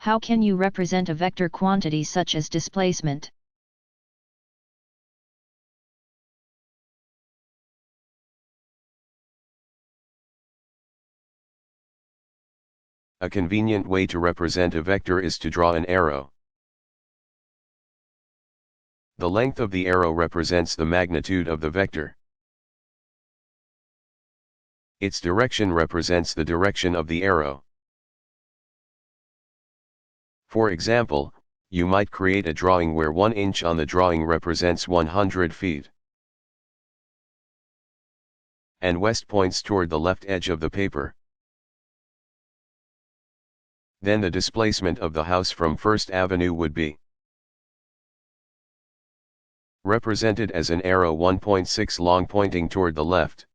How can you represent a vector quantity such as displacement? A convenient way to represent a vector is to draw an arrow. The length of the arrow represents the magnitude of the vector. Its direction represents the direction of the arrow. For example, you might create a drawing where 1 inch on the drawing represents 100 feet. And west points toward the left edge of the paper. Then the displacement of the house from First Avenue would be represented as an arrow 1.6 long pointing toward the left.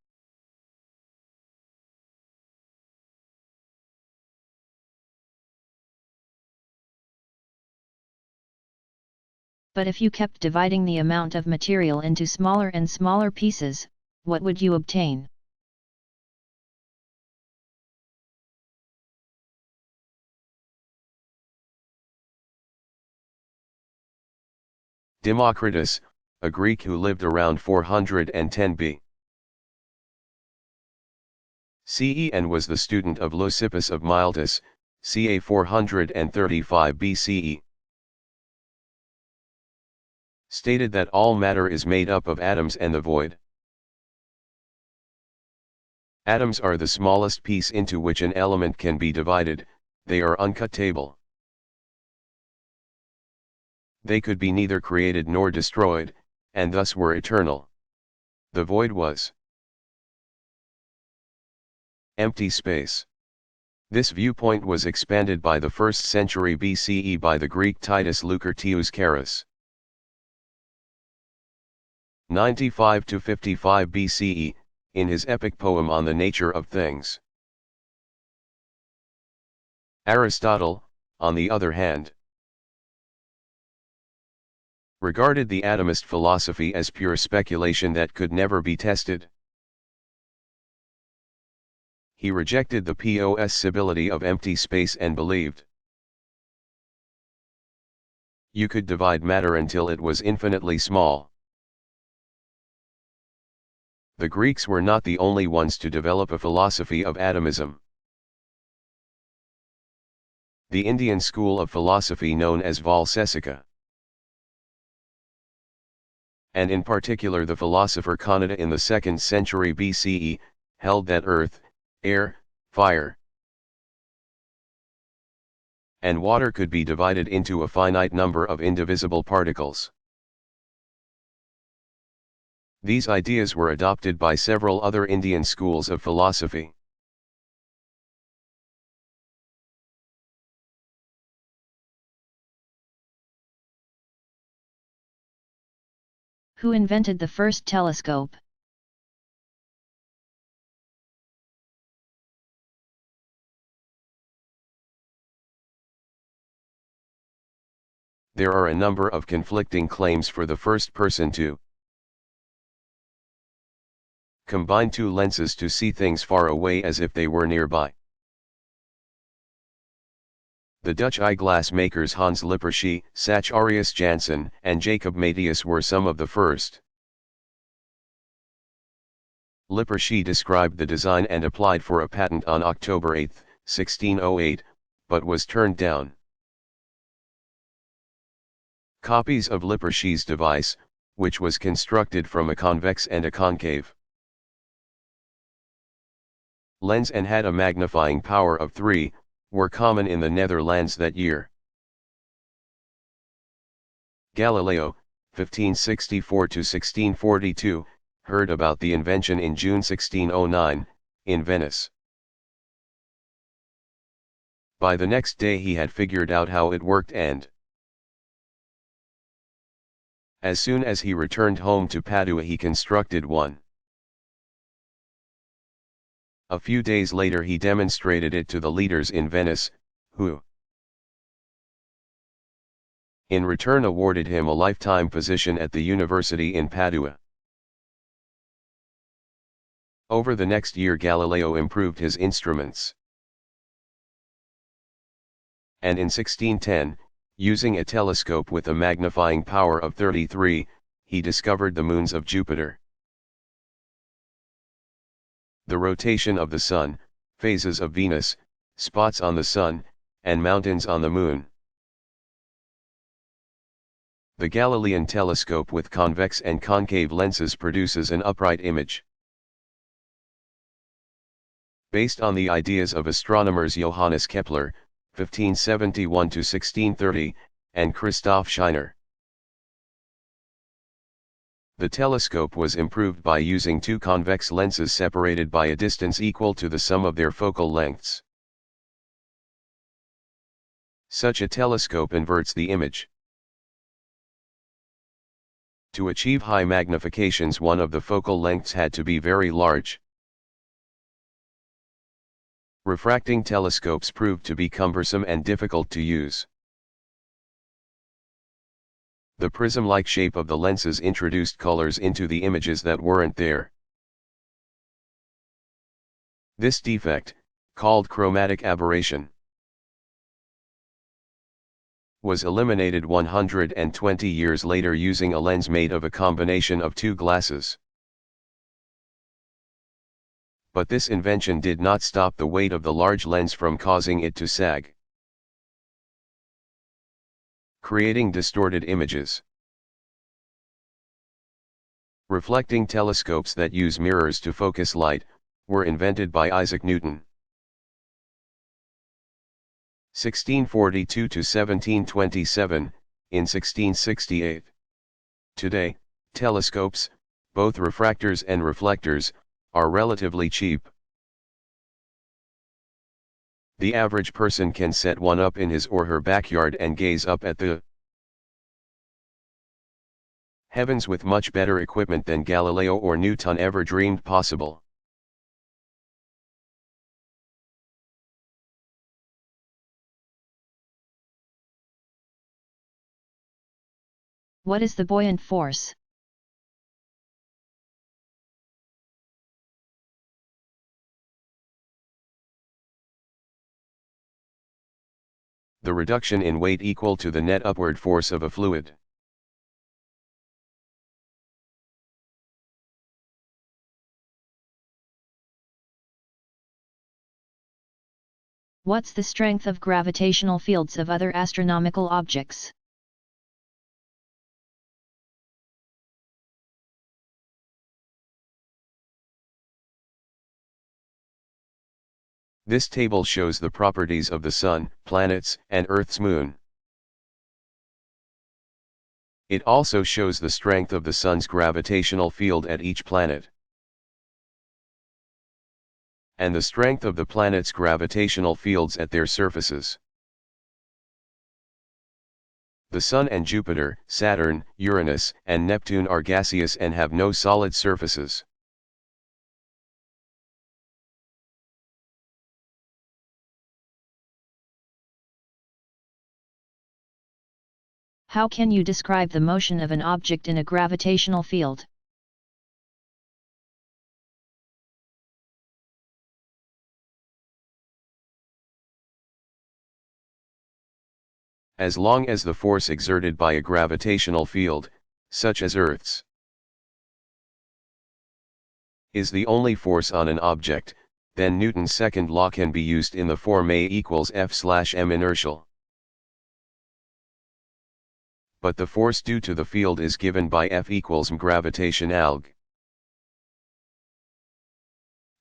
But if you kept dividing the amount of material into smaller and smaller pieces, what would you obtain? Democritus, a Greek who lived around 410 BCE and was the student of Leucippus of Miletus, ca 435 BCE, stated that all matter is made up of atoms and the void. Atoms are the smallest piece into which an element can be divided, they are uncuttable. They could be neither created nor destroyed, and thus were eternal. The void was empty space. This viewpoint was expanded by the 1st century BCE by the Greek Titus Lucretius Carus. 95 to 55 BCE, in his epic poem on the nature of things. Aristotle, on the other hand, regarded the atomist philosophy as pure speculation that could never be tested. He rejected the possibility of empty space and believed you could divide matter until it was infinitely small. The Greeks were not the only ones to develop a philosophy of atomism. The Indian school of philosophy known as Valsesica, and in particular the philosopher Kanada in the 2nd century BCE, held that earth, air, fire, and water could be divided into a finite number of indivisible particles. These ideas were adopted by several other Indian schools of philosophy. Who invented the first telescope? There are a number of conflicting claims for the first person to combine two lenses to see things far away as if they were nearby. The Dutch eyeglass makers Hans Lippershey, Zacharias Janssen, and Jacob Matthias were some of the first. Lippershey described the design and applied for a patent on October 8, 1608, but was turned down. Copies of Lippershey's device, which was constructed from a convex and a concave lens and had a magnifying power of 3, were common in the Netherlands that year. Galileo, 1564 to 1642, heard about the invention in June 1609, in Venice. By the next day he had figured out how it worked, and as soon as he returned home to Padua he constructed one. A few days later he demonstrated it to the leaders in Venice, who in return awarded him a lifetime position at the university in Padua. Over the next year Galileo improved his instruments and in 1610, using a telescope with a magnifying power of 33, he discovered the moons of Jupiter. The rotation of the Sun, phases of Venus, spots on the Sun, and mountains on the Moon. The Galilean telescope with convex and concave lenses produces an upright image. Based on the ideas of astronomers Johannes Kepler, 1571–1630, and Christoph Scheiner. The telescope was improved by using two convex lenses separated by a distance equal to the sum of their focal lengths. Such a telescope inverts the image. To achieve high magnifications, one of the focal lengths had to be very large. Refracting telescopes proved to be cumbersome and difficult to use. The prism-like shape of the lenses introduced colors into the images that weren't there. This defect, called chromatic aberration, was eliminated 120 years later using a lens made of a combination of two glasses. But this invention did not stop the weight of the large lens from causing it to sag, creating distorted images. Reflecting telescopes that use mirrors to focus light were invented by Isaac Newton. 1642–1727, in 1668. Today, telescopes, both refractors and reflectors, are relatively cheap. The average person can set one up in his or her backyard and gaze up at the heavens with much better equipment than Galileo or Newton ever dreamed possible. What is the buoyant force? The reduction in weight equal to the net upward force of a fluid. What's the strength of gravitational fields of other astronomical objects? This table shows the properties of the Sun, planets, and Earth's moon. It also shows the strength of the Sun's gravitational field at each planet, and the strength of the planets' gravitational fields at their surfaces. The Sun and Jupiter, Saturn, Uranus, and Neptune are gaseous and have no solid surfaces. How can you describe the motion of an object in a gravitational field? As long as the force exerted by a gravitational field, such as Earth's, is the only force on an object, then Newton's second law can be used in the form A equals F/m inertial. But the force due to the field is given by F equals m gravitational.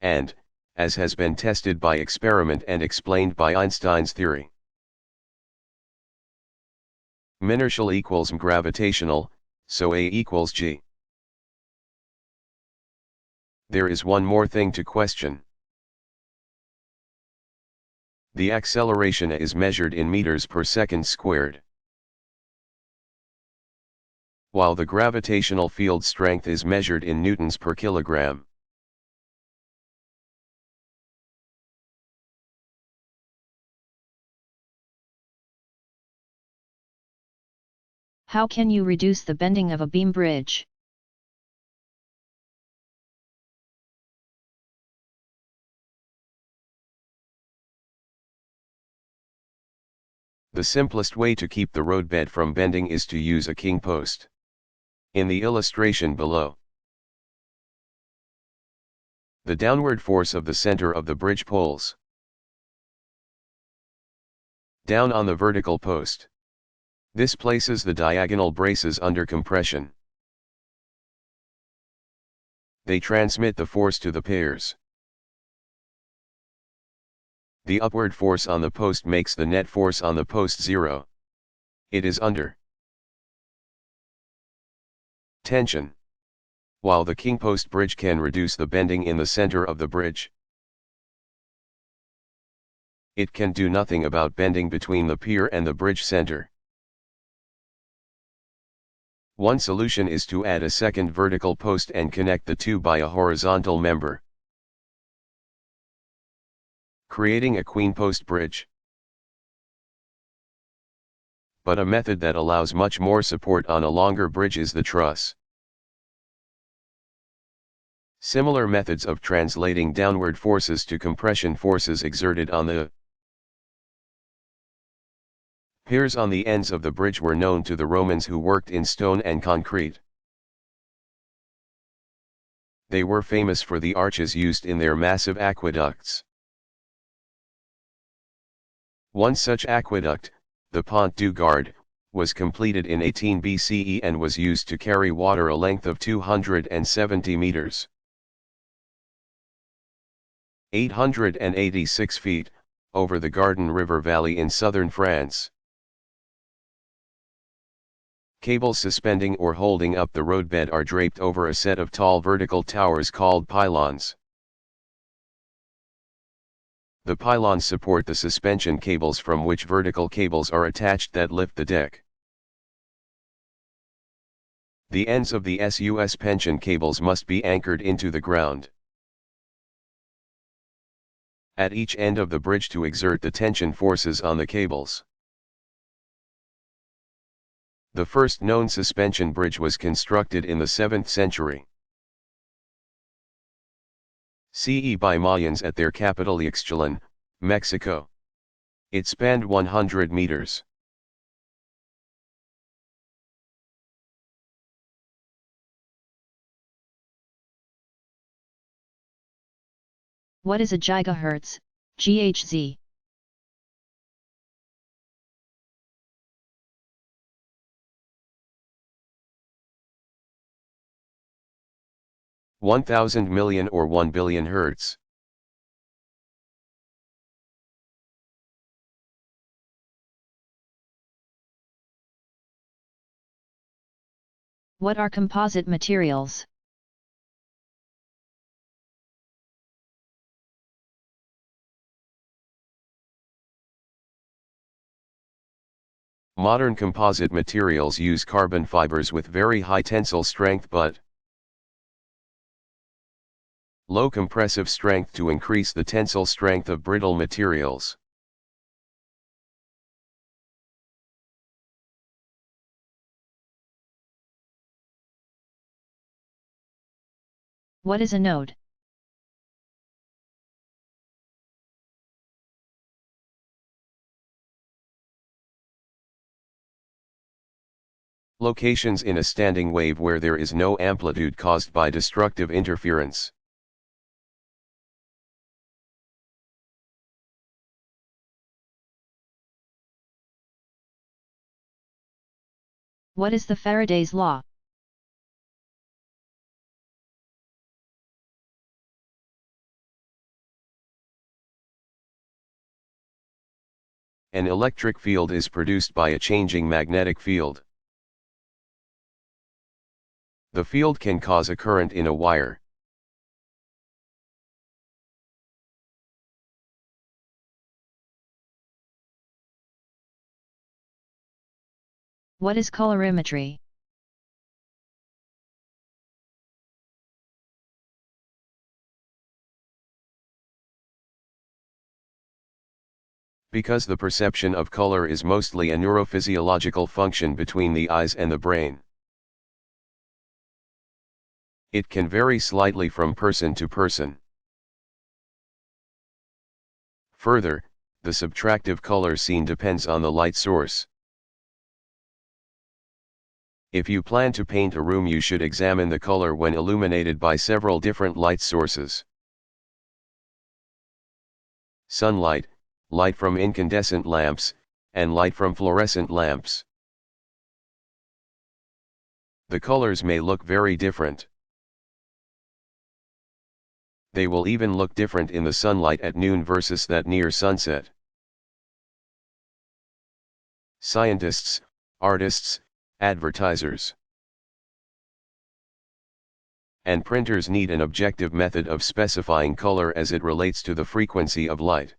And, as has been tested by experiment and explained by Einstein's theory, m inertial equals m gravitational, so A equals g. There is one more thing to question. The acceleration is measured in meters per second squared, while the gravitational field strength is measured in newtons per kilogram. How can you reduce the bending of a beam bridge? The simplest way to keep the roadbed from bending is to use a king post. In the illustration below, the downward force of the center of the bridge pulls down on the vertical post. This places the diagonal braces under compression. They transmit the force to the piers. The upward force on the post makes the net force on the post zero. It is under tension. While the king post bridge can reduce the bending in the center of the bridge, it can do nothing about bending between the pier and the bridge center. One solution is to add a second vertical post and connect the two by a horizontal member, creating a queen post bridge. But a method that allows much more support on a longer bridge is the truss. Similar methods of translating downward forces to compression forces exerted on the piers on the ends of the bridge were known to the Romans who worked in stone and concrete. They were famous for the arches used in their massive aqueducts. One such aqueduct, the Pont du Gard, was completed in 18 BCE and was used to carry water a length of 270 meters. 886 feet, over the Garden River Valley in southern France. Cables suspending or holding up the roadbed are draped over a set of tall vertical towers called pylons. The pylons support the suspension cables from which vertical cables are attached that lift the deck. The ends of the suspension cables must be anchored into the ground at each end of the bridge to exert the tension forces on the cables. The first known suspension bridge was constructed in the 7th century CE by Mayans at their capital Ixtlan, Mexico. It spanned 100 meters. What is a gigahertz, GHz? $1,000 million or 1 billion hertz. What are composite materials? Modern composite materials use carbon fibers with very high tensile strength but low compressive strength to increase the tensile strength of brittle materials. What is a node? Locations in a standing wave where there is no amplitude caused by destructive interference. What is the Faraday's law? An electric field is produced by a changing magnetic field. The field can cause a current in a wire. What is colorimetry? Because the perception of color is mostly a neurophysiological function between the eyes and the brain. It can vary slightly from person to person. Further, the subtractive color seen depends on the light source. If you plan to paint a room, you should examine the color when illuminated by several different light sources. Sunlight, light from incandescent lamps, and light from fluorescent lamps. The colors may look very different. They will even look different in the sunlight at noon versus that near sunset. Scientists, artists, advertisers, and printers need an objective method of specifying color as it relates to the frequency of light.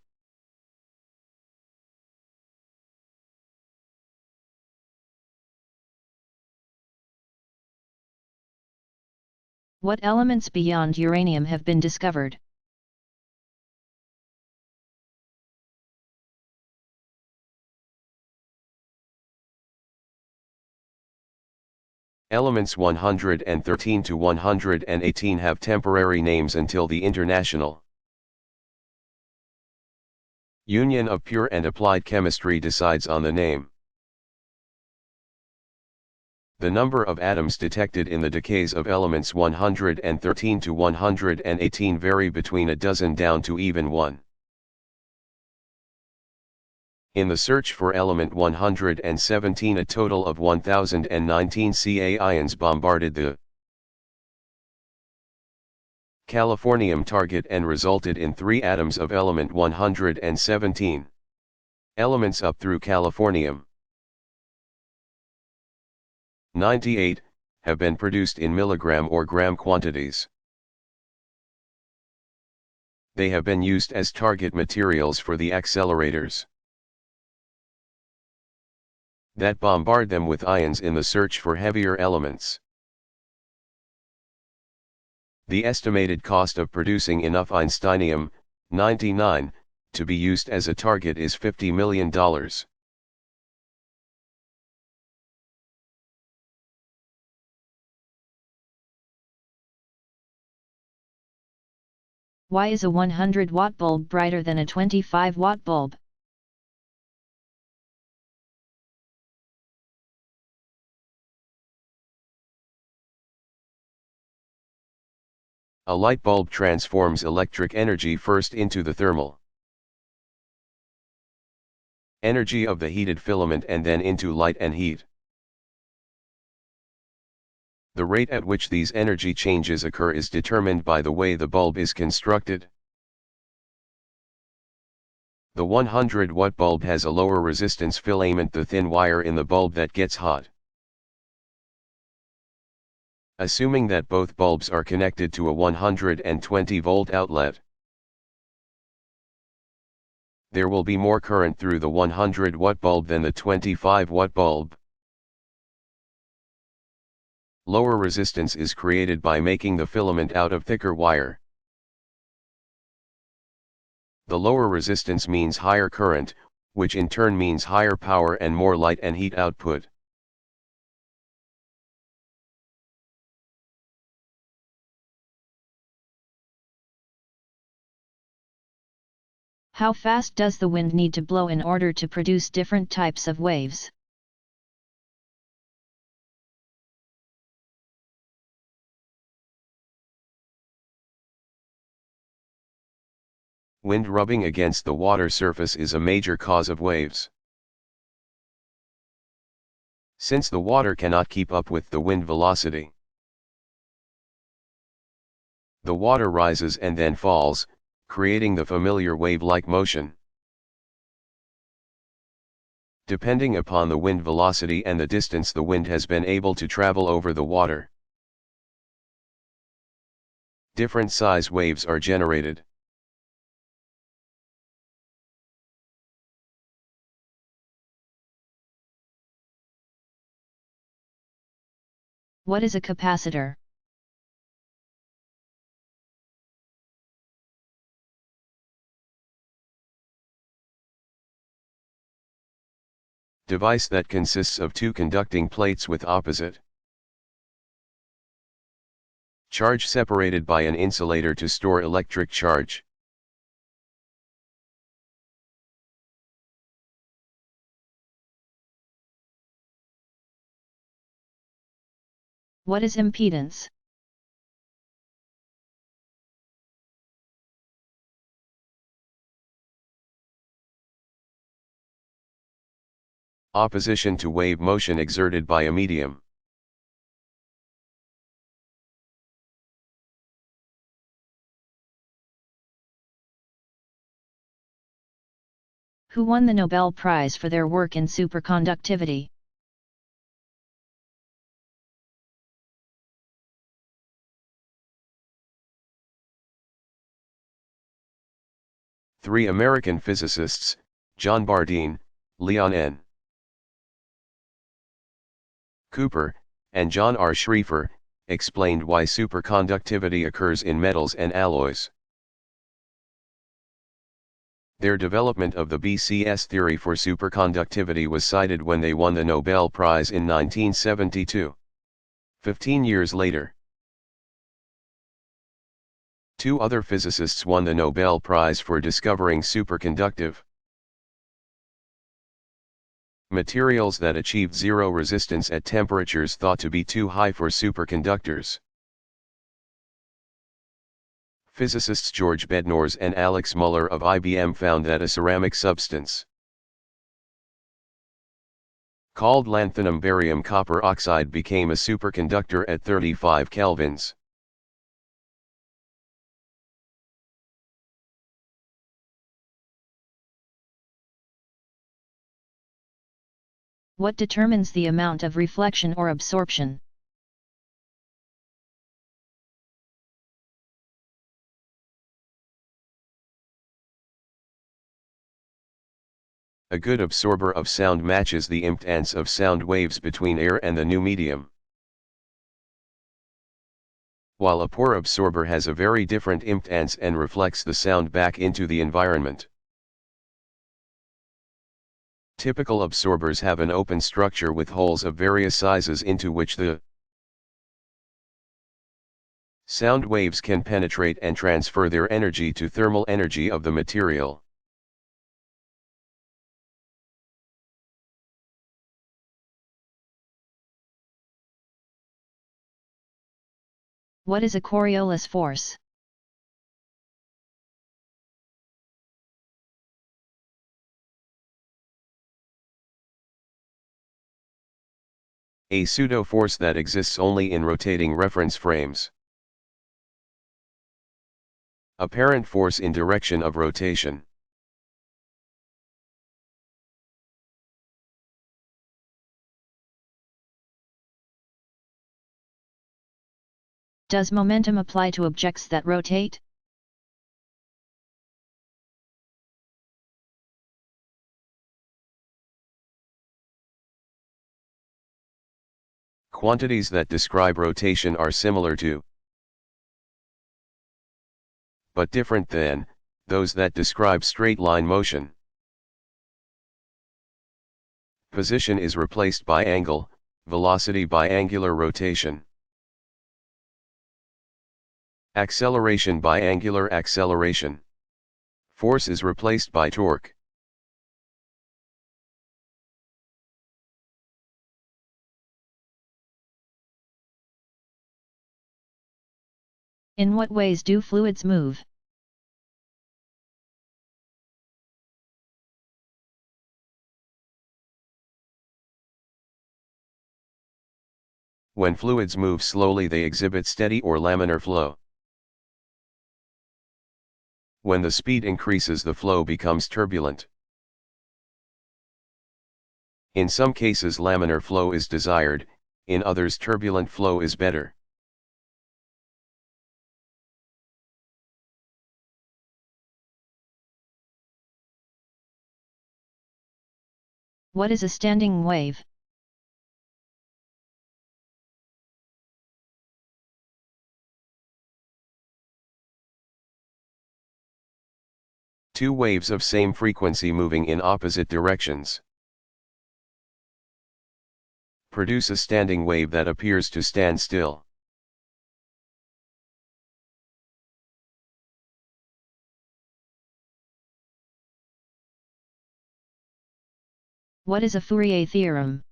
What elements beyond uranium have been discovered? Elements 113 to 118 have temporary names until the International Union of Pure and Applied Chemistry decides on the name. The number of atoms detected in the decays of elements 113 to 118 vary between a dozen down to even 1. In the search for element 117, a total of 1019 Ca ions bombarded the Californium target and resulted in 3 atoms of element 117. Elements up through Californium 98 have been produced in milligram or gram quantities. They have been used as target materials for the accelerators that bombard them with ions in the search for heavier elements. The estimated cost of producing enough Einsteinium, 99, to be used as a target is $50 million. Why is a 100-watt bulb brighter than a 25-watt bulb? A light bulb transforms electric energy first into the thermal energy of the heated filament and then into light and heat. The rate at which these energy changes occur is determined by the way the bulb is constructed. The 100-watt bulb has a lower resistance filament, the thin wire in the bulb that gets hot. Assuming that both bulbs are connected to a 120-volt outlet, there will be more current through the 100-watt bulb than the 25-watt bulb. Lower resistance is created by making the filament out of thicker wire. The lower resistance means higher current, which in turn means higher power and more light and heat output. How fast does the wind need to blow in order to produce different types of waves? Wind rubbing against the water surface is a major cause of waves. Since the water cannot keep up with the wind velocity, the water rises and then falls, creating the familiar wave-like motion. Depending upon the wind velocity and the distance the wind has been able to travel over the water, different size waves are generated. What is a capacitor? Device that consists of 2 conducting plates with opposite charge separated by an insulator to store electric charge. What is impedance? Opposition to wave motion exerted by a medium. Who won the Nobel Prize for their work in superconductivity? Three American physicists, John Bardeen, Leon N. Cooper, and John R. Schrieffer, explained why superconductivity occurs in metals and alloys. Their development of the BCS theory for superconductivity was cited when they won the Nobel Prize in 1972. 15 years later, two other physicists won the Nobel Prize for discovering superconductive materials that achieved zero resistance at temperatures thought to be too high for superconductors. Physicists George Bednorz and Alex Muller of IBM found that a ceramic substance called lanthanum barium copper oxide became a superconductor at 35 kelvins. What determines the amount of reflection or absorption? A good absorber of sound matches the impedance of sound waves between air and the new medium, while a poor absorber has a very different impedance and reflects the sound back into the environment. Typical absorbers have an open structure with holes of various sizes into which the sound waves can penetrate and transfer their energy to thermal energy of the material. What is a Coriolis force? A pseudo-force that exists only in rotating reference frames. Apparent force in direction of rotation. Does momentum apply to objects that rotate? Quantities that describe rotation are similar to, but different than, those that describe straight line motion. Position is replaced by angle, velocity by angular rotation. Acceleration by angular acceleration. Force is replaced by torque. In what ways do fluids move? When fluids move slowly, they exhibit steady or laminar flow. When the speed increases, the flow becomes turbulent. In some cases, laminar flow is desired, in others, turbulent flow is better. What is a standing wave? Two waves of same frequency moving in opposite directions produce a standing wave that appears to stand still. What is a Fourier theorem?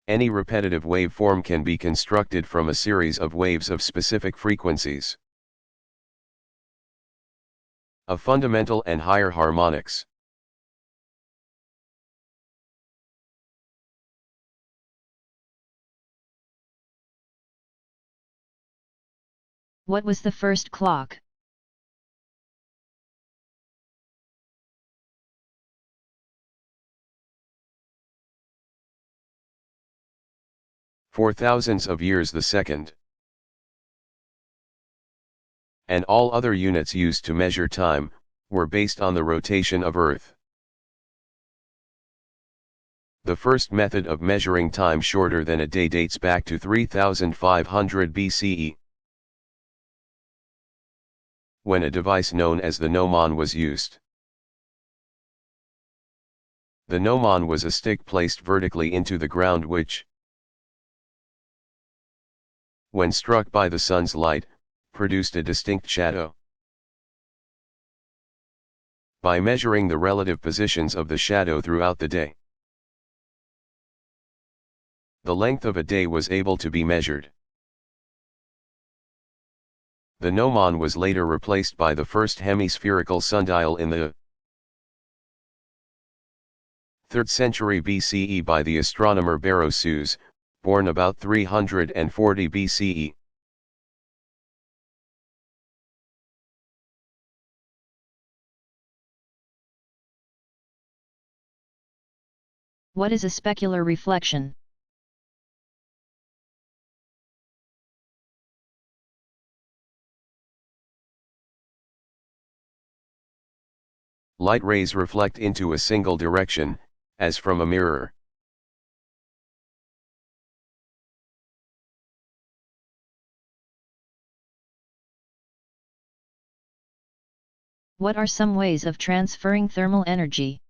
Any repetitive waveform can be constructed from a series of waves of specific frequencies of fundamental and higher harmonics. What was the first clock? For thousands of years the second. And all other units used to measure time, were based on the rotation of Earth. The first method of measuring time shorter than a day dates back to 3500 BCE, when a device known as the gnomon was used. The gnomon was a stick placed vertically into the ground which, when struck by the sun's light, produced a distinct shadow. By measuring the relative positions of the shadow throughout the day, the length of a day was able to be measured. The gnomon was later replaced by the first hemispherical sundial in the 3rd century BCE by the astronomer Berosus, born about 340 BCE. What is a specular reflection? Light rays reflect into a single direction, as from a mirror. What are some ways of transferring thermal energy?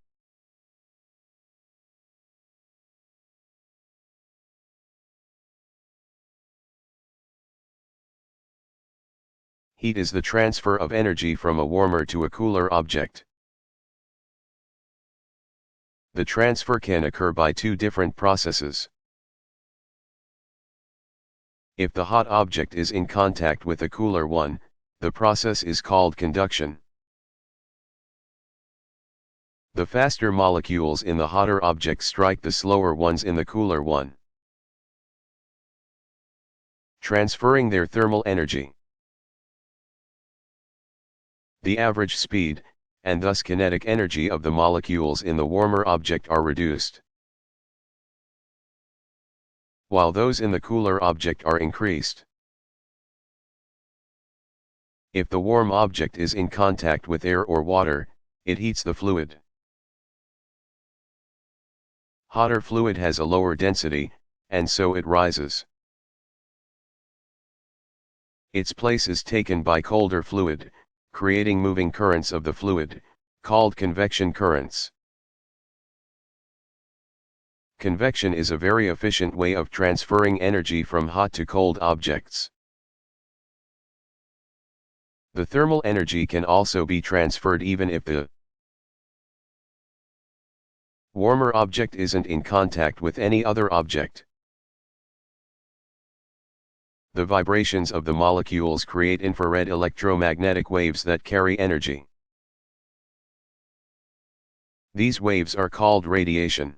Heat is the transfer of energy from a warmer to a cooler object. The transfer can occur by two different processes. If the hot object is in contact with a cooler one, the process is called conduction. The faster molecules in the hotter object strike the slower ones in the cooler one, transferring their thermal energy. The average speed, and thus kinetic energy of the molecules in the warmer object are reduced, while those in the cooler object are increased. If the warm object is in contact with air or water, it heats the fluid. Hotter fluid has a lower density, and so it rises. Its place is taken by colder fluid, creating moving currents of the fluid, called convection currents. Convection is a very efficient way of transferring energy from hot to cold objects. The thermal energy can also be transferred even if the warmer object isn't in contact with any other object. The vibrations of the molecules create infrared electromagnetic waves that carry energy. These waves are called radiation.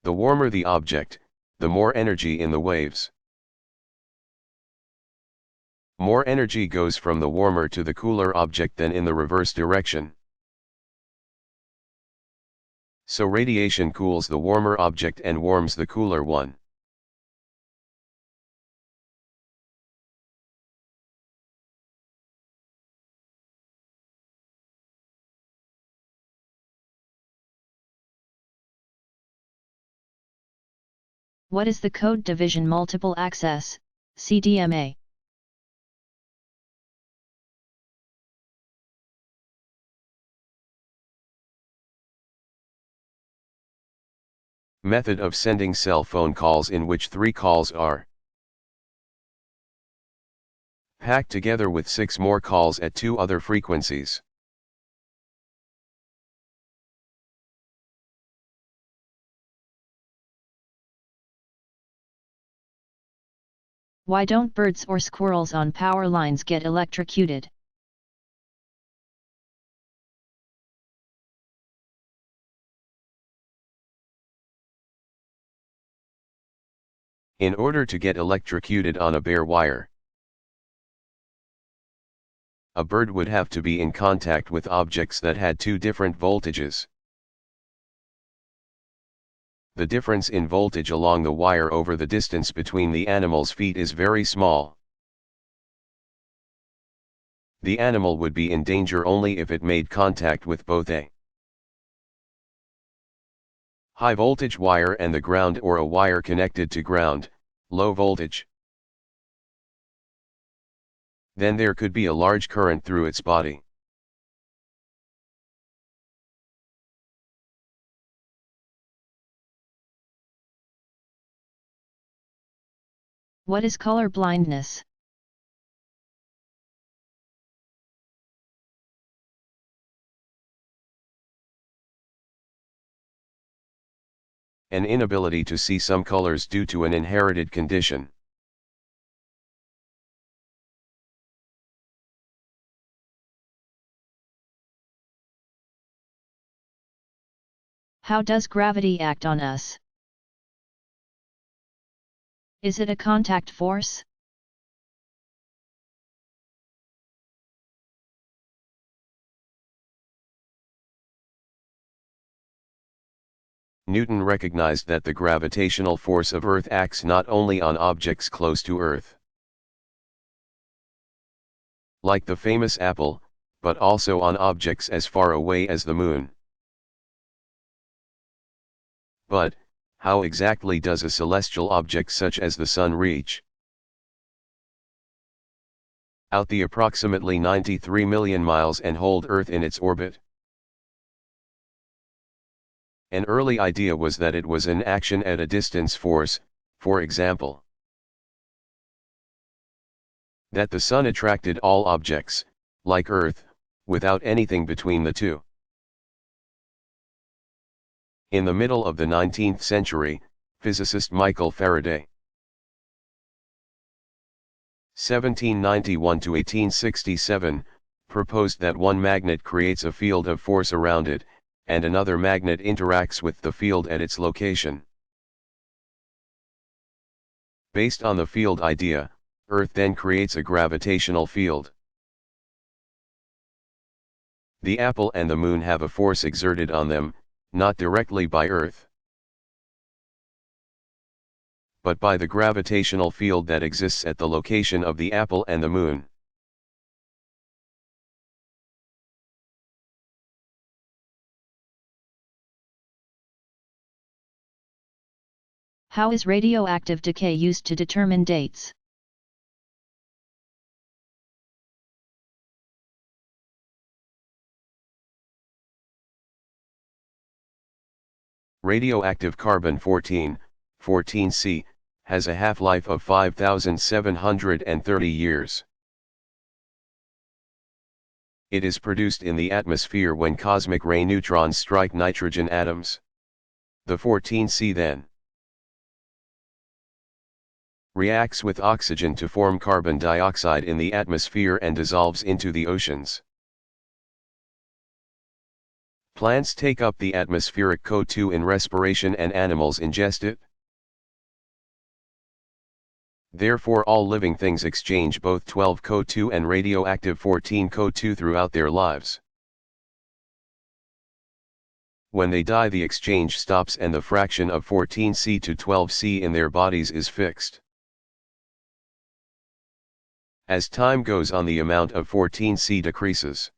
The warmer the object, the more energy in the waves. More energy goes from the warmer to the cooler object than in the reverse direction. So radiation cools the warmer object and warms the cooler one. What is the code division multiple access, CDMA? Method of sending cell phone calls in which 3 calls are packed together with 6 more calls at 2 other frequencies. Why don't birds or squirrels on power lines get electrocuted? In order to get electrocuted on a bare wire, a bird would have to be in contact with objects that had two different voltages. The difference in voltage along the wire over the distance between the animal's feet is very small. The animal would be in danger only if it made contact with both a high voltage wire and the ground, or a wire connected to ground, low voltage. Then there could be a large current through its body. What is color blindness? An inability to see some colors due to an inherited condition. How does gravity act on us? Is it a contact force? Newton recognized that the gravitational force of Earth acts not only on objects close to Earth, like the famous apple, but also on objects as far away as the Moon. But, how exactly does a celestial object such as the Sun reach out the approximately 93 million miles and hold Earth in its orbit? An early idea was that it was an action at a distance force, for example, that the Sun attracted all objects, like Earth, without anything between the two. In the middle of the 19th century, physicist Michael Faraday (1791 to 1867) proposed that one magnet creates a field of force around it, and another magnet interacts with the field at its location. Based on the field idea, Earth then creates a gravitational field. The apple and the Moon have a force exerted on them, not directly by Earth, but by the gravitational field that exists at the location of the apple and the Moon. How is radioactive decay used to determine dates? Radioactive carbon-14, 14C, has a half-life of 5,730 years. It is produced in the atmosphere when cosmic ray neutrons strike nitrogen atoms. The 14C then reacts with oxygen to form carbon dioxide in the atmosphere and dissolves into the oceans. Plants take up the atmospheric CO2 in respiration and animals ingest it. Therefore all living things exchange both 12CO2 and radioactive 14CO2 throughout their lives. When they die, the exchange stops and the fraction of 14C to 12C in their bodies is fixed. As time goes on, the amount of 14C decreases.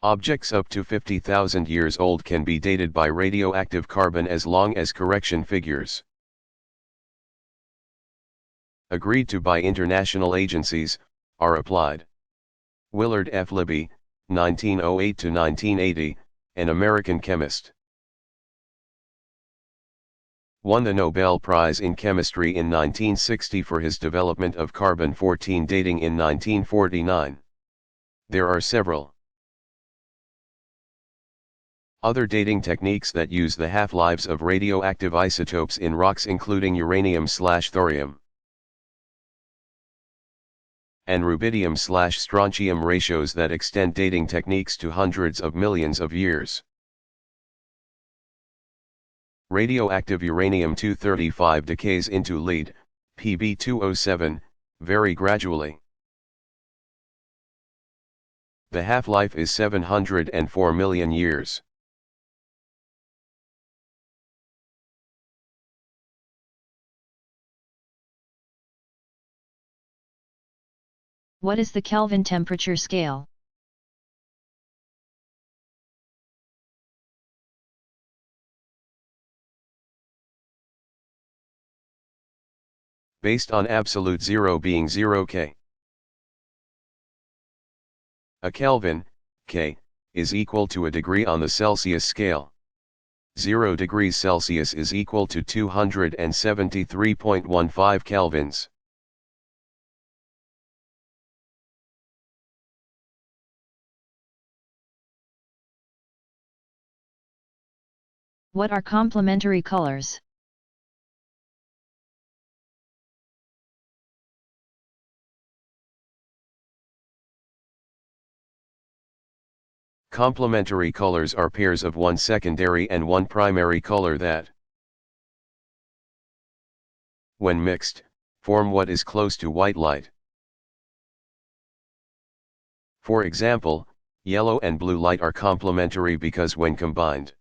Objects up to 50,000 years old can be dated by radioactive carbon as long as correction figures agreed to by international agencies are applied. Willard F. Libby, 1908 to 1980, an American chemist, won the Nobel Prize in Chemistry in 1960 for his development of carbon-14 dating in 1949. There are several Other dating techniques that use the half-lives of radioactive isotopes in rocks including uranium/thorium and rubidium/strontium ratios that extend dating techniques to hundreds of millions of years. Radioactive uranium-235 decays into lead, Pb-207, very gradually. The half-life is 704 million years. What is the Kelvin temperature scale? Based on absolute zero being 0 K. A Kelvin, K, is equal to a degree on the Celsius scale. 0 degrees Celsius is equal to 273.15 kelvins. What are complementary colors? Complementary colors are pairs of one secondary and one primary color that, when mixed, form what is close to white light. For example, yellow and blue light are complementary because when combined,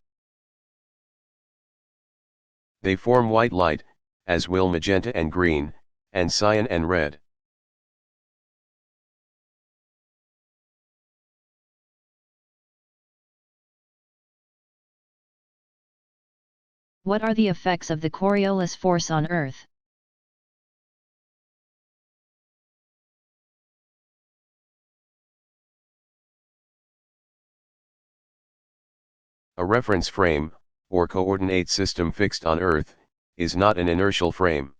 they form white light, as will magenta and green, and cyan and red. What are the effects of the Coriolis force on Earth? A reference frame, or coordinate system fixed on Earth, is not an inertial frame.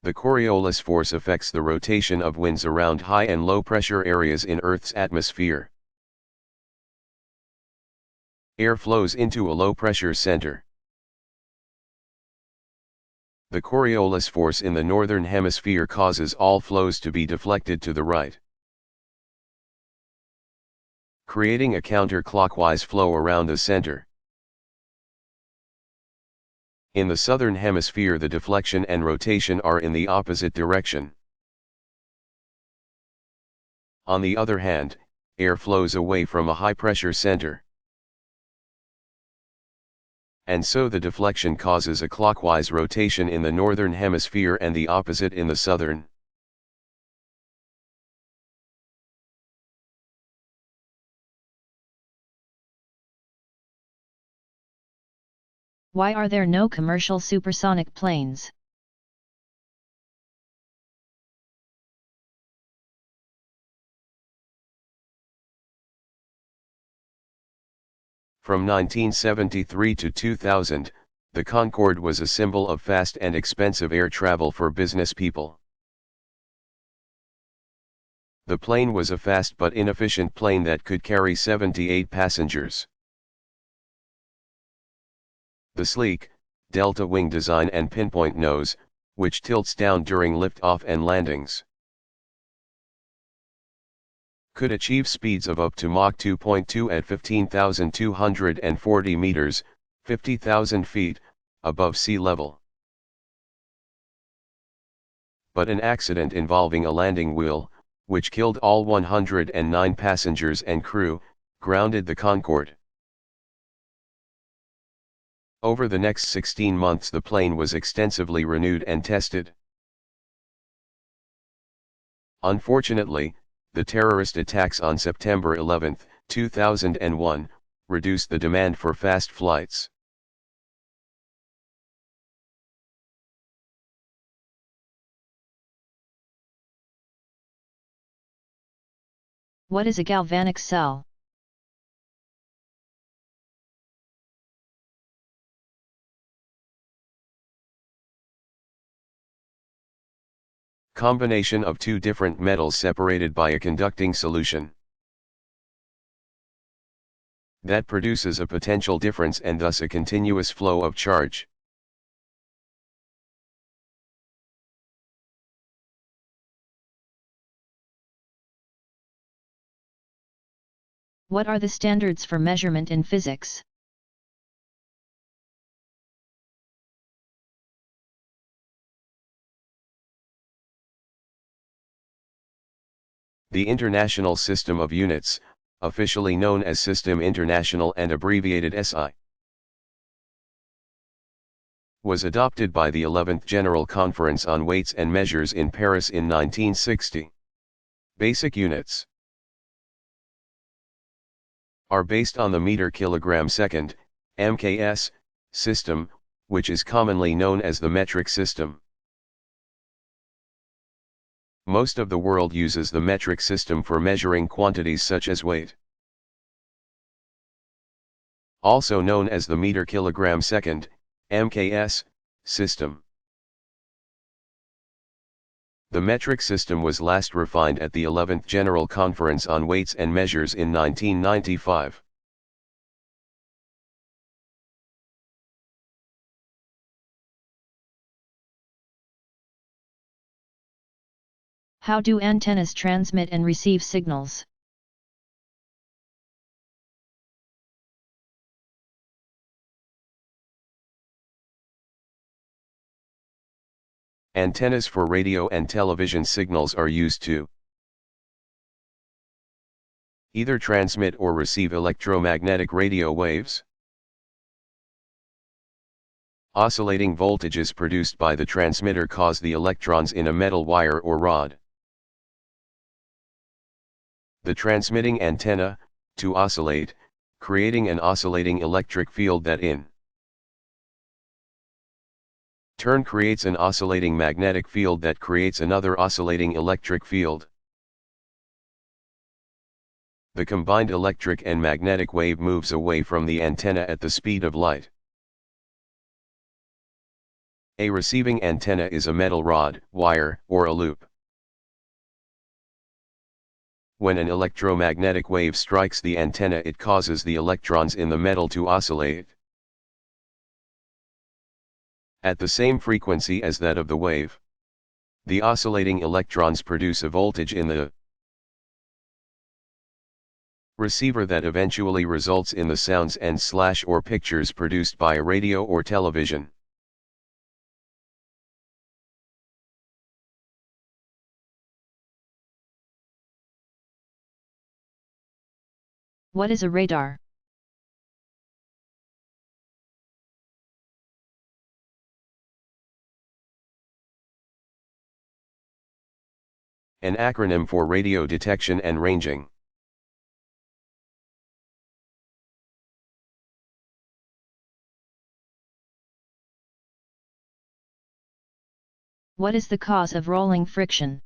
The Coriolis force affects the rotation of winds around high and low pressure areas in Earth's atmosphere. Air flows into a low-pressure center. The Coriolis force in the northern hemisphere causes all flows to be deflected to the right, creating a counterclockwise flow around the center. In the southern hemisphere, the deflection and rotation are in the opposite direction. On the other hand, air flows away from a high-pressure center, and so the deflection causes a clockwise rotation in the northern hemisphere and the opposite in the southern. Why are there no commercial supersonic planes? From 1973 to 2000, the Concorde was a symbol of fast and expensive air travel for business people. The plane was a fast but inefficient plane that could carry 78 passengers. The sleek, delta wing design and pinpoint nose, which tilts down during liftoff and landings, could achieve speeds of up to Mach 2.2 at 15,240 meters, 50,000 feet, above sea level. But an accident involving a landing wheel, which killed all 109 passengers and crew, grounded the Concorde. Over the next 16 months the plane was extensively renewed and tested. Unfortunately, the terrorist attacks on September 11, 2001, reduced the demand for fast flights. What is a galvanic cell? Combination of two different metals separated by a conducting solution. that produces a potential difference and thus a continuous flow of charge. What are the standards for measurement in physics? The International System of Units, officially known as System International and abbreviated SI, was adopted by the 11th General Conference on Weights and Measures in Paris in 1960. Basic units are based on the meter-kilogram-second, MKS, system, which is commonly known as the metric system. Most of the world uses the metric system for measuring quantities such as weight. Also known as the meter-kilogram-second, MKS, system. The metric system was last refined at the 11th General Conference on Weights and Measures in 1995. How do antennas transmit and receive signals? Antennas for radio and television signals are used to either transmit or receive electromagnetic radio waves. Oscillating voltages produced by the transmitter cause the electrons in a metal wire or rod, the transmitting antenna, to oscillate, creating an oscillating electric field that in turn creates an oscillating magnetic field that creates another oscillating electric field. The combined electric and magnetic wave moves away from the antenna at the speed of light. A receiving antenna is a metal rod, wire, or a loop. When an electromagnetic wave strikes the antenna, it causes the electrons in the metal to oscillate at the same frequency as that of the wave. The oscillating electrons produce a voltage in the receiver that eventually results in the sounds and or pictures produced by a radio or television. What is a radar? An acronym for radio detection and ranging. What is the cause of rolling friction?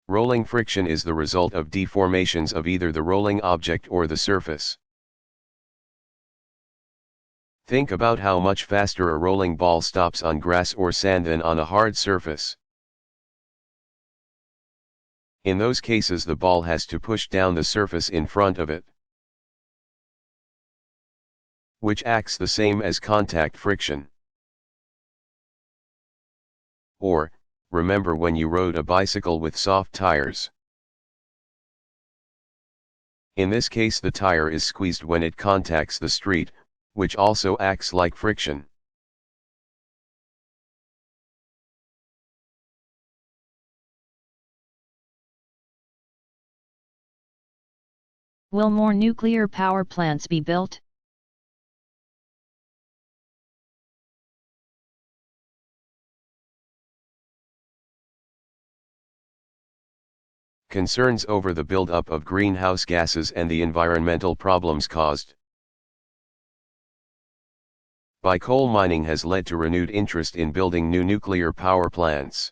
Rolling friction is the result of deformations of either the rolling object or the surface. Think about how much faster a rolling ball stops on grass or sand than on a hard surface. In those cases, the ball has to push down the surface in front of it, which acts the same as contact friction. Or, remember when you rode a bicycle with soft tires. In this case, the tire is squeezed when it contacts the street, which also acts like friction. Will more nuclear power plants be built? Concerns over the buildup of greenhouse gases and the environmental problems caused by coal mining has led to renewed interest in building new nuclear power plants.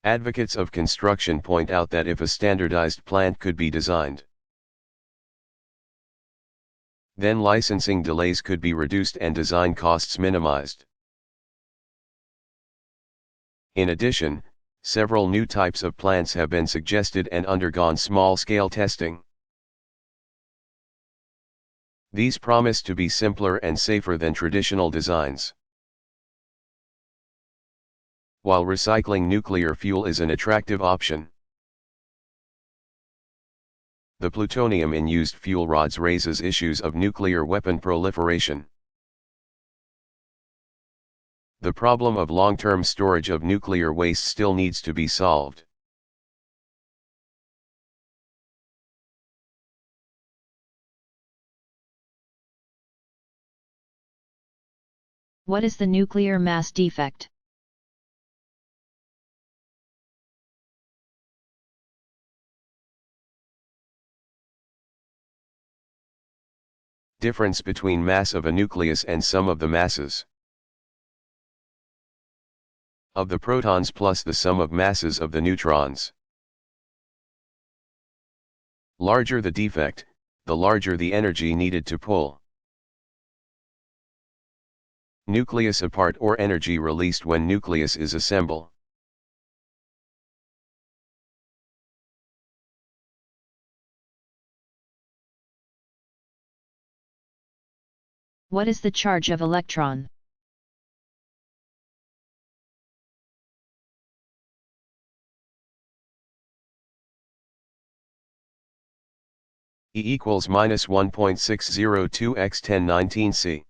Advocates of construction point out that if a standardized plant could be designed, then licensing delays could be reduced and design costs minimized. In addition, several new types of plants have been suggested and undergone small-scale testing. These promise to be simpler and safer than traditional designs. While recycling nuclear fuel is an attractive option, the plutonium in used fuel rods raises issues of nuclear weapon proliferation. The problem of long-term storage of nuclear waste still needs to be solved. What is the nuclear mass defect? Difference between mass of a nucleus and sum of the masses of the protons plus the sum of masses of the neutrons. Larger the defect, the larger the energy needed to pull nucleus apart or energy released when nucleus is assembled. What is the charge of electron? E equals minus 1.602 x 1019 C.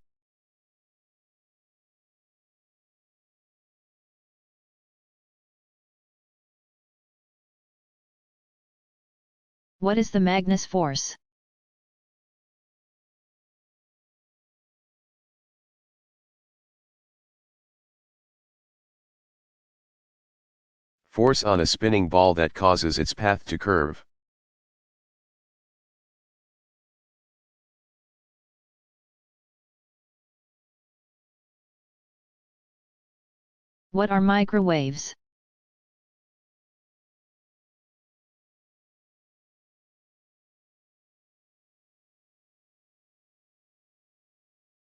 What is the Magnus force? Force on a spinning ball that causes its path to curve. What are microwaves?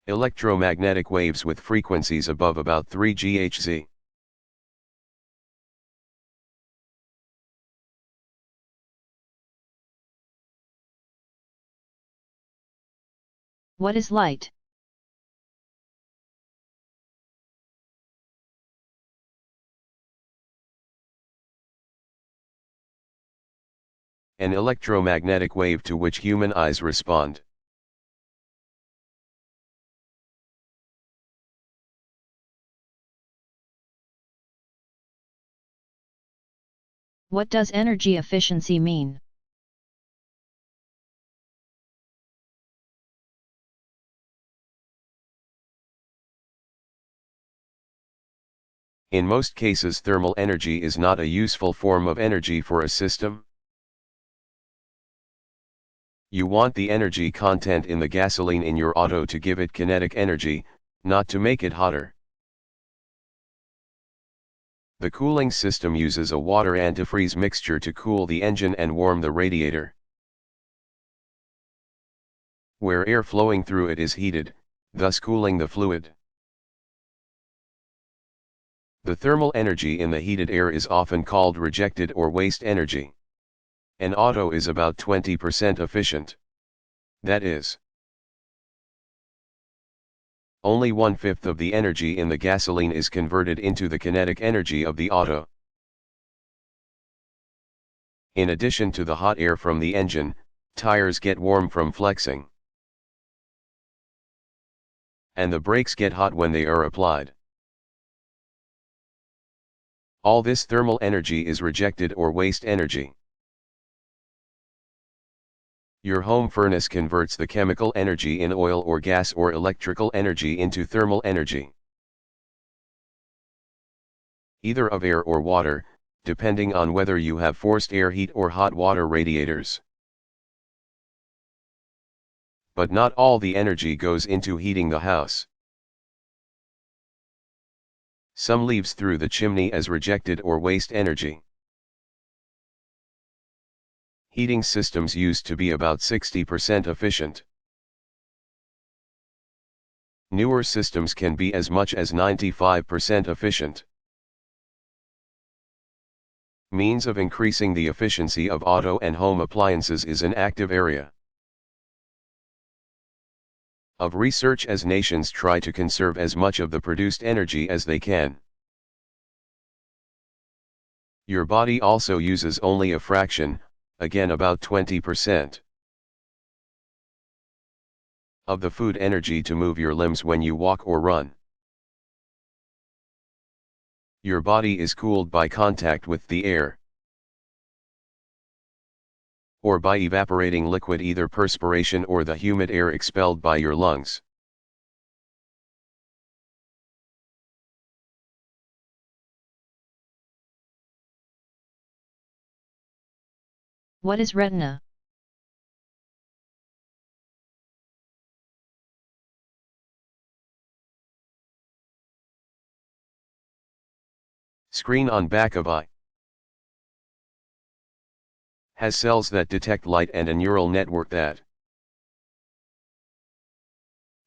Electromagnetic waves with frequencies above about 3 GHz. What is light? An electromagnetic wave to which human eyes respond. What does energy efficiency mean? In most cases, thermal energy is not a useful form of energy for a system. You want the energy content in the gasoline in your auto to give it kinetic energy, not to make it hotter. The cooling system uses a water antifreeze mixture to cool the engine and warm the radiator. Where air flowing through it is heated, thus cooling the fluid. The thermal energy in the heated air is often called rejected or waste energy. An auto is about 20% efficient. That is, only 1/5 of the energy in the gasoline is converted into the kinetic energy of the auto. In addition to the hot air from the engine, tires get warm from flexing. And the brakes get hot when they are applied. All this thermal energy is rejected or waste energy. Your home furnace converts the chemical energy in oil or gas or electrical energy into thermal energy, either of air or water, depending on whether you have forced air heat or hot water radiators. But not all the energy goes into heating the house. Some leaves through the chimney as rejected or waste energy. Heating systems used to be about 60% efficient. Newer systems can be as much as 95% efficient. Means of increasing the efficiency of auto and home appliances is an active area of research as nations try to conserve as much of the produced energy as they can. Your body also uses only a fraction, again about 20%, of the food energy to move your limbs when you walk or run. Your body is cooled by contact with the air, or by evaporating liquid, either perspiration or the humid air expelled by your lungs. What is retina? Screen on back of eye. Has cells that detect light and a neural network that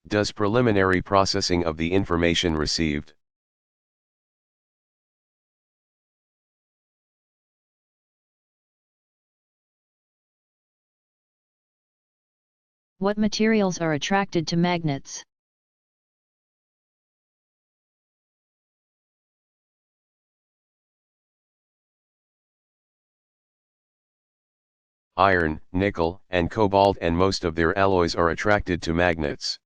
does preliminary processing of the information received. What materials are attracted to magnets? Iron, nickel, and cobalt, and most of their alloys are attracted to magnets.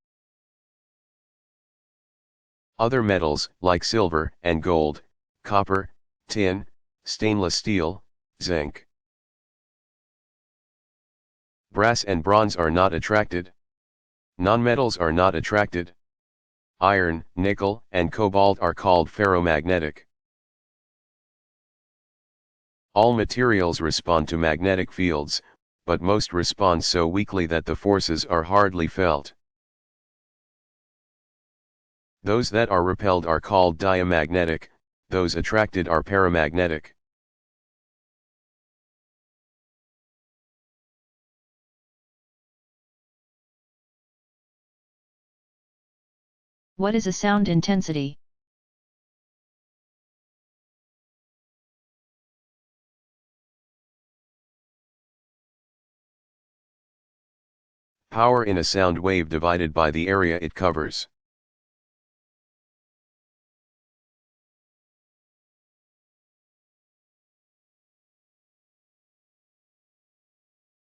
Other metals, like silver and gold, copper, tin, stainless steel, zinc, brass and bronze are not attracted. Nonmetals are not attracted. Iron, nickel, and cobalt are called ferromagnetic. All materials respond to magnetic fields, but most respond so weakly that the forces are hardly felt. Those that are repelled are called diamagnetic, those attracted are paramagnetic. What is a sound intensity? Power in a sound wave divided by the area it covers.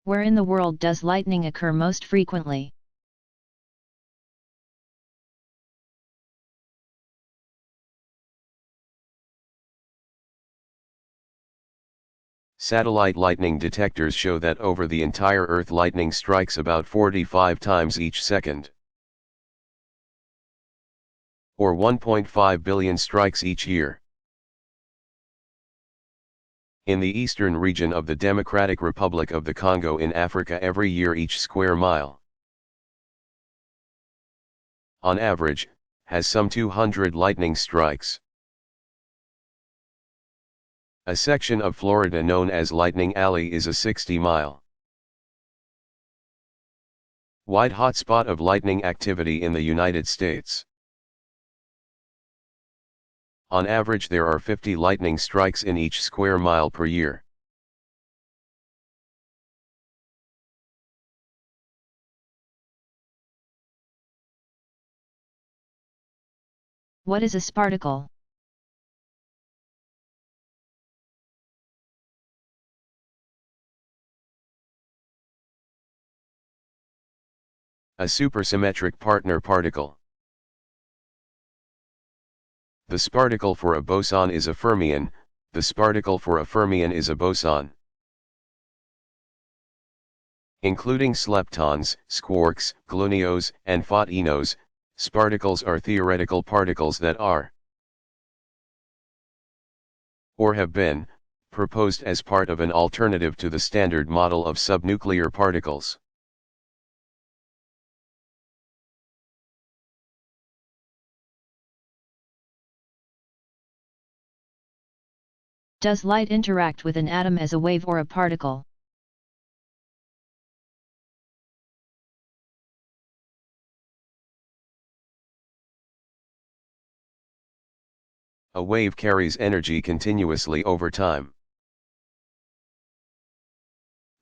Where in the world does lightning occur most frequently? Satellite lightning detectors show that over the entire Earth lightning strikes about 45 times each second, or 1.5 billion strikes each year. In the eastern region of the Democratic Republic of the Congo in Africa, every year each square mile, on average, has some 200 lightning strikes. A section of Florida known as Lightning Alley is a 60-mile wide hotspot of lightning activity in the United States. On average, there are 50 lightning strikes in each square mile per year. What is a sparticle? A supersymmetric partner particle. The sparticle for a boson is a fermion, the sparticle for a fermion is a boson. Including sleptons, squarks, gluonios, and photonios, sparticles are theoretical particles that are, or have been, proposed as part of an alternative to the standard model of subnuclear particles. Does light interact with an atom as a wave or a particle? A wave carries energy continuously over time.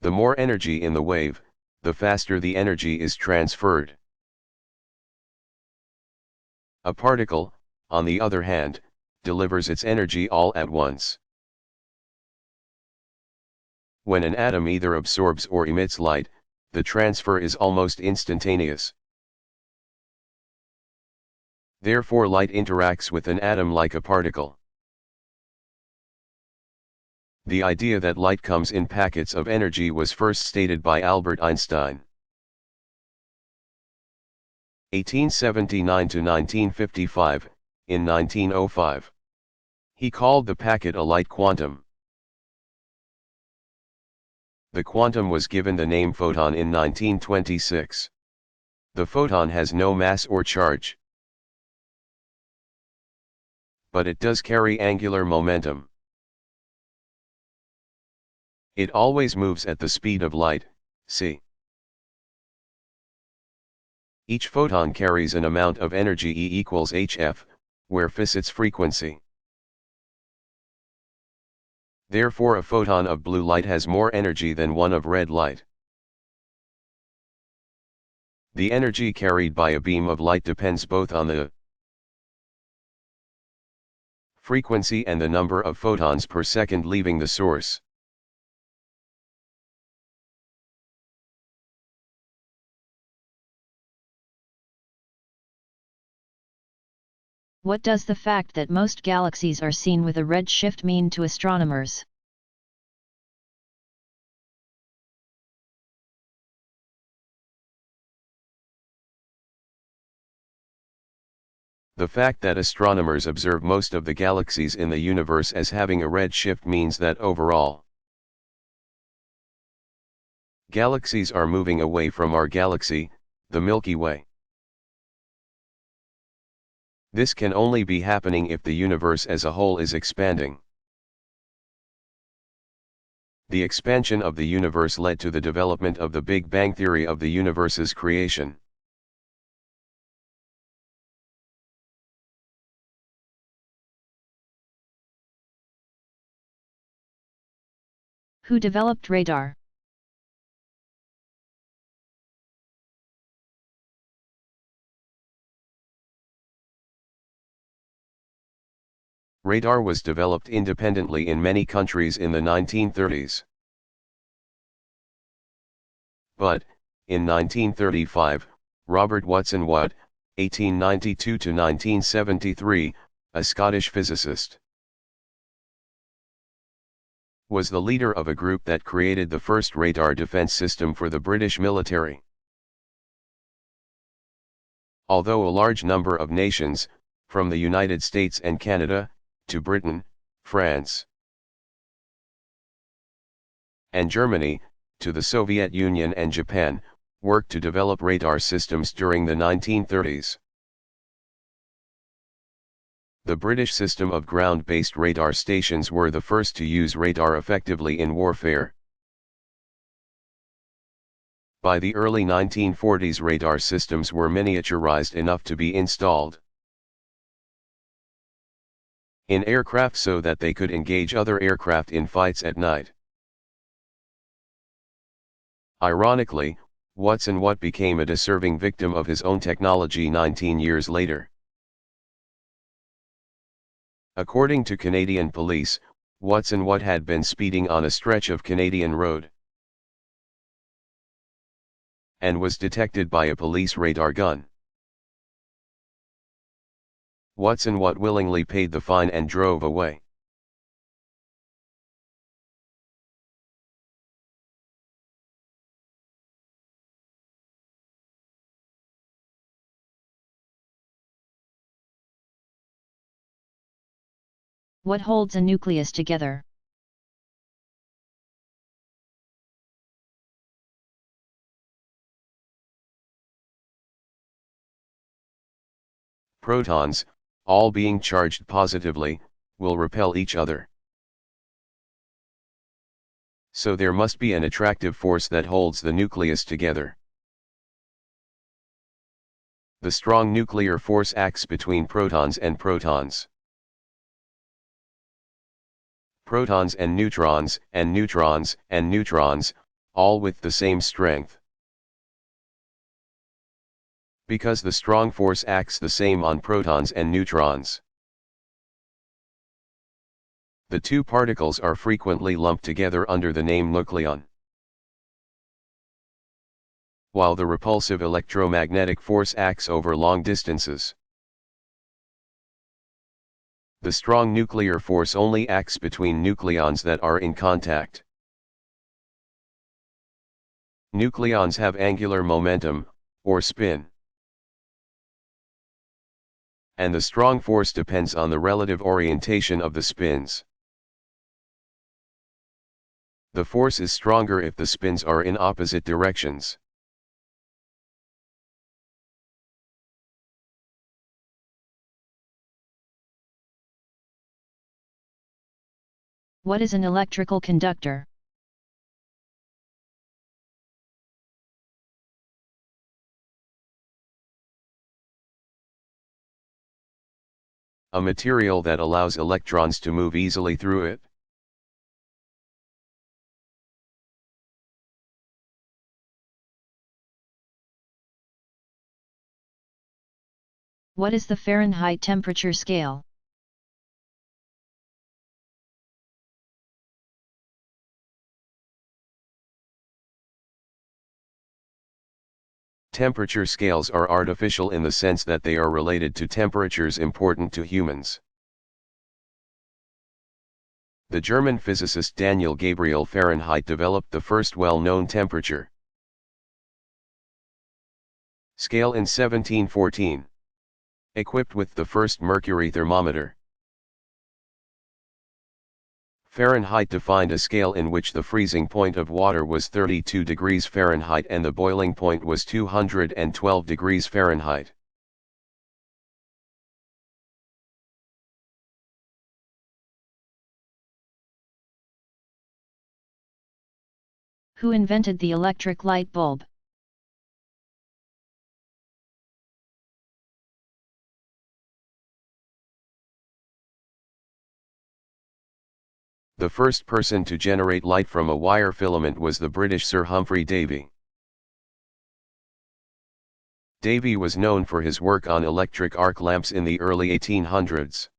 The more energy in the wave, the faster the energy is transferred. A particle, on the other hand, delivers its energy all at once. When an atom either absorbs or emits light, the transfer is almost instantaneous. Therefore, light interacts with an atom like a particle. The idea that light comes in packets of energy was first stated by Albert Einstein. 1879 to 1955, in 1905. He called the packet a light quantum. The quantum was given the name photon in 1926. The photon has no mass or charge, but it does carry angular momentum. It always moves at the speed of light, c. Each photon carries an amount of energy E equals hf, where f is its frequency. Therefore, a photon of blue light has more energy than one of red light. The energy carried by a beam of light depends both on the frequency and the number of photons per second leaving the source. What does the fact that most galaxies are seen with a red shift mean to astronomers? The fact that astronomers observe most of the galaxies in the universe as having a red shift means that overall, galaxies are moving away from our galaxy, the Milky Way. This can only be happening if the universe as a whole is expanding. The expansion of the universe led to the development of the Big Bang theory of the universe's creation. Who developed radar? Radar was developed independently in many countries in the 1930s. But, in 1935, Robert Watson Watt, 1892 to 1973, a Scottish physicist, was the leader of a group that created the first radar defense system for the British military. Although a large number of nations, from the United States and Canada, to Britain, France, and Germany, to the Soviet Union and Japan, worked to develop radar systems during the 1930s. The British system of ground-based radar stations were the first to use radar effectively in warfare. By the early 1940s, radar systems were miniaturized enough to be installed in aircraft so that they could engage other aircraft in fights at night. Ironically, Watson Watt became a deserving victim of his own technology 19 years later. According to Canadian police, Watson Watt had been speeding on a stretch of Canadian road and was detected by a police radar gun. Watson Watt willingly paid the fine and drove away. What holds a nucleus together? Protons, all being charged positively, will repel each other. So there must be an attractive force that holds the nucleus together. The strong nuclear force acts between protons and protons. Protons and neutrons, and neutrons, and neutrons, all with the same strength. Because the strong force acts the same on protons and neutrons. The two particles are frequently lumped together under the name nucleon. While the repulsive electromagnetic force acts over long distances. The strong nuclear force only acts between nucleons that are in contact. Nucleons have angular momentum, or spin. And the strong force depends on the relative orientation of the spins. The force is stronger if the spins are in opposite directions. What is an electrical conductor? A material that allows electrons to move easily through it. What is the Fahrenheit temperature scale? Temperature scales are artificial in the sense that they are related to temperatures important to humans. The German physicist Daniel Gabriel Fahrenheit developed the first well-known temperature scale in 1714, equipped with the first mercury thermometer. Fahrenheit defined a scale in which the freezing point of water was 32 degrees Fahrenheit and the boiling point was 212 degrees Fahrenheit. Who invented the electric light bulb? The first person to generate light from a wire filament was the British Sir Humphrey Davy. Davy was known for his work on electric arc lamps in the early 1800s.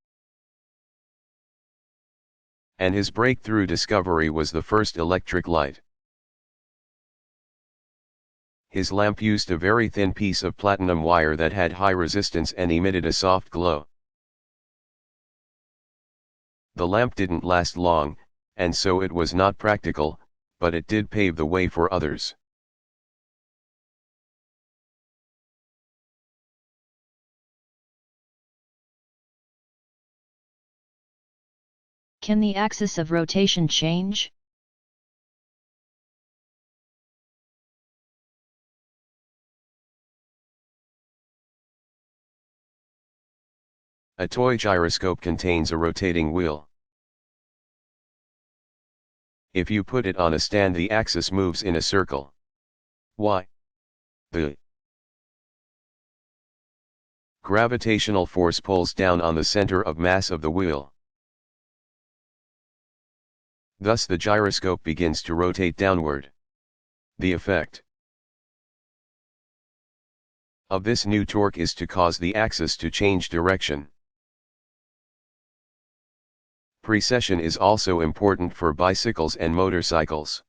And his breakthrough discovery was the first electric light. His lamp used a very thin piece of platinum wire that had high resistance and emitted a soft glow. The lamp didn't last long, and so it was not practical, but it did pave the way for others. Can the axis of rotation change? A toy gyroscope contains a rotating wheel. If you put it on a stand, the axis moves in a circle. Why? The gravitational force pulls down on the center of mass of the wheel. Thus the gyroscope begins to rotate downward. The effect of this new torque is to cause the axis to change direction. Precession is also important for bicycles and motorcycles.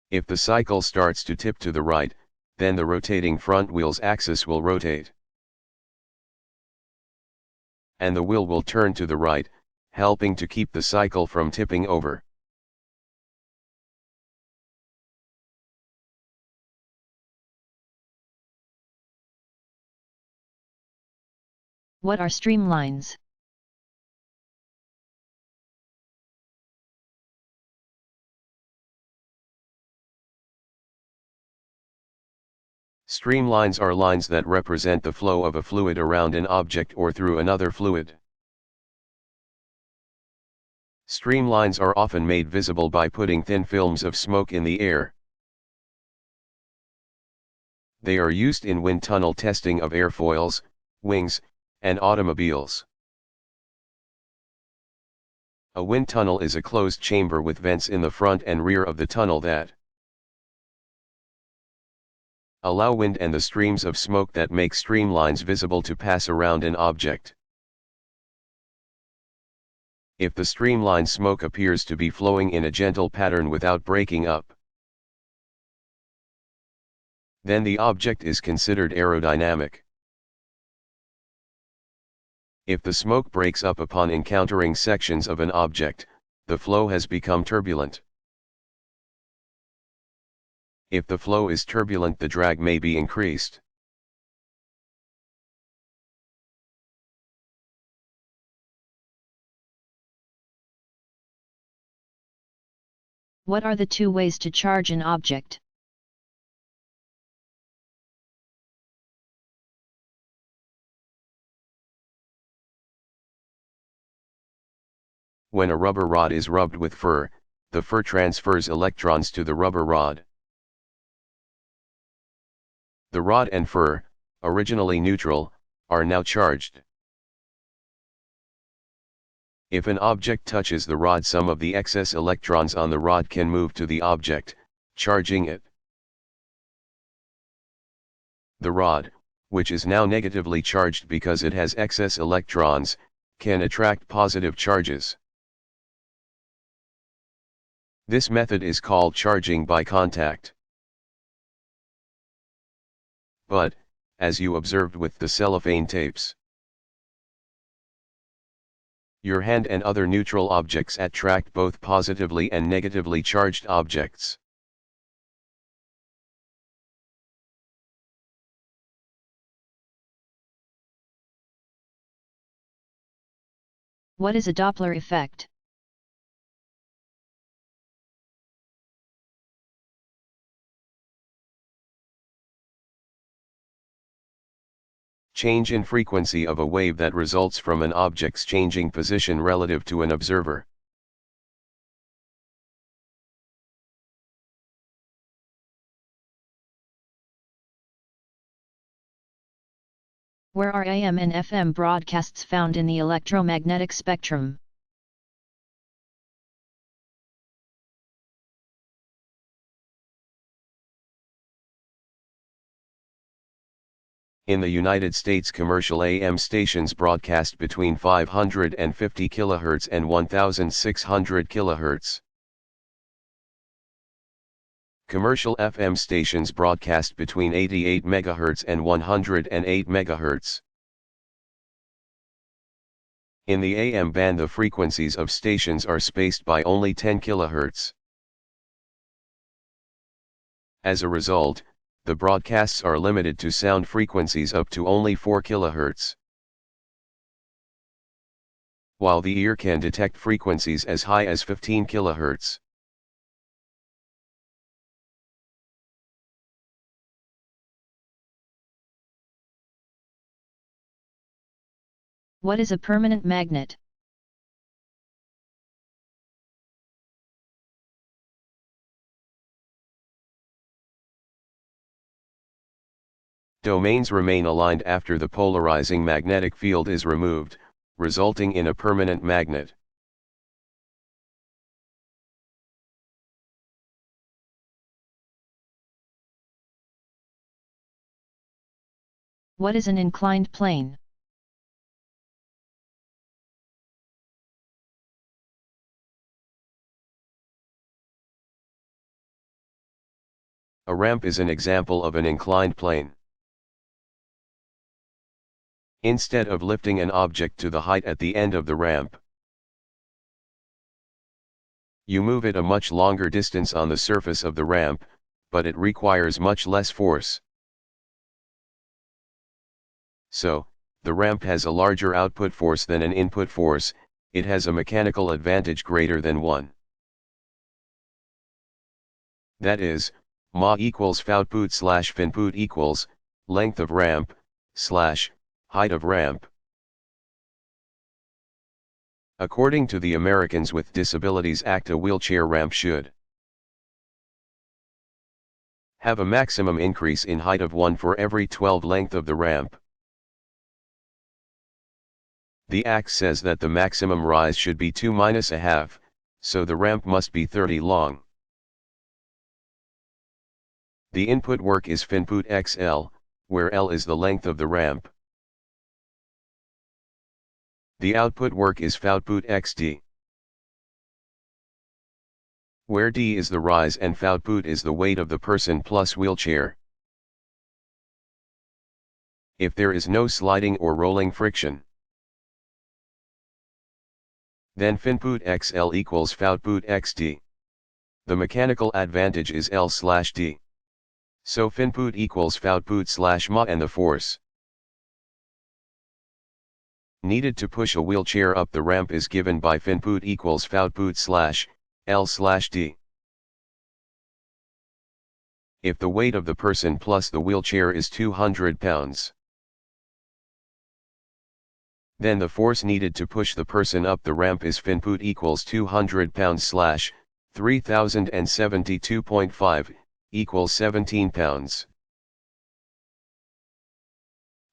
If the cycle starts to tip to the right, then the rotating front wheel's axis will rotate. And the wheel will turn to the right, helping to keep the cycle from tipping over. What are streamlines? Streamlines are lines that represent the flow of a fluid around an object or through another fluid. Streamlines are often made visible by putting thin films of smoke in the air. They are used in wind tunnel testing of airfoils, wings, and automobiles. A wind tunnel is a closed chamber with vents in the front and rear of the tunnel that allow wind and the streams of smoke that make streamlines visible to pass around an object. If the streamline smoke appears to be flowing in a gentle pattern without breaking up, then the object is considered aerodynamic. If the smoke breaks up upon encountering sections of an object, the flow has become turbulent. If the flow is turbulent, the drag may be increased. What are the two ways to charge an object? When a rubber rod is rubbed with fur, the fur transfers electrons to the rubber rod. The rod and fur, originally neutral, are now charged. If an object touches the rod, some of the excess electrons on the rod can move to the object, charging it. The rod, which is now negatively charged because it has excess electrons, can attract positive charges. This method is called charging by contact. But, as you observed with the cellophane tapes, your hand and other neutral objects attract both positively and negatively charged objects. What is a Doppler effect? Change in frequency of a wave that results from an object's changing position relative to an observer. Where are AM and FM broadcasts found in the electromagnetic spectrum? In the United States, commercial AM stations broadcast between 550 kHz and 1600 kHz. Commercial FM stations broadcast between 88 MHz and 108 MHz. In the AM band, the frequencies of stations are spaced by only 10 kHz. As a result, the broadcasts are limited to sound frequencies up to only 4 kHz. While the ear can detect frequencies as high as 15 kHz. What is a permanent magnet? Domains remain aligned after the polarizing magnetic field is removed, resulting in a permanent magnet. What is an inclined plane? A ramp is an example of an inclined plane. Instead of lifting an object to the height at the end of the ramp, you move it a much longer distance on the surface of the ramp, but it requires much less force. So, the ramp has a larger output force than an input force. It has a mechanical advantage greater than 1. That is, ma equals foutput slash finput equals, length of ramp, slash, height of ramp. According to the Americans with Disabilities Act, a wheelchair ramp should have a maximum increase in height of 1 for every 12 length of the ramp. The Act says that the maximum rise should be 2 minus a half, so the ramp must be 30 long. The input work is finput XL, where L is the length of the ramp. The output work is foutput XD, where D is the rise and foutput is the weight of the person plus wheelchair. If there is no sliding or rolling friction, then finput XL equals foutput XD. The mechanical advantage is L/D. So finput equals foutput/ma and the force needed to push a wheelchair up the ramp is given by finput equals foutput/L/D. If the weight of the person plus the wheelchair is 200 pounds, then the force needed to push the person up the ramp is finput equals 200 pounds / 3072.5 equals 17 pounds.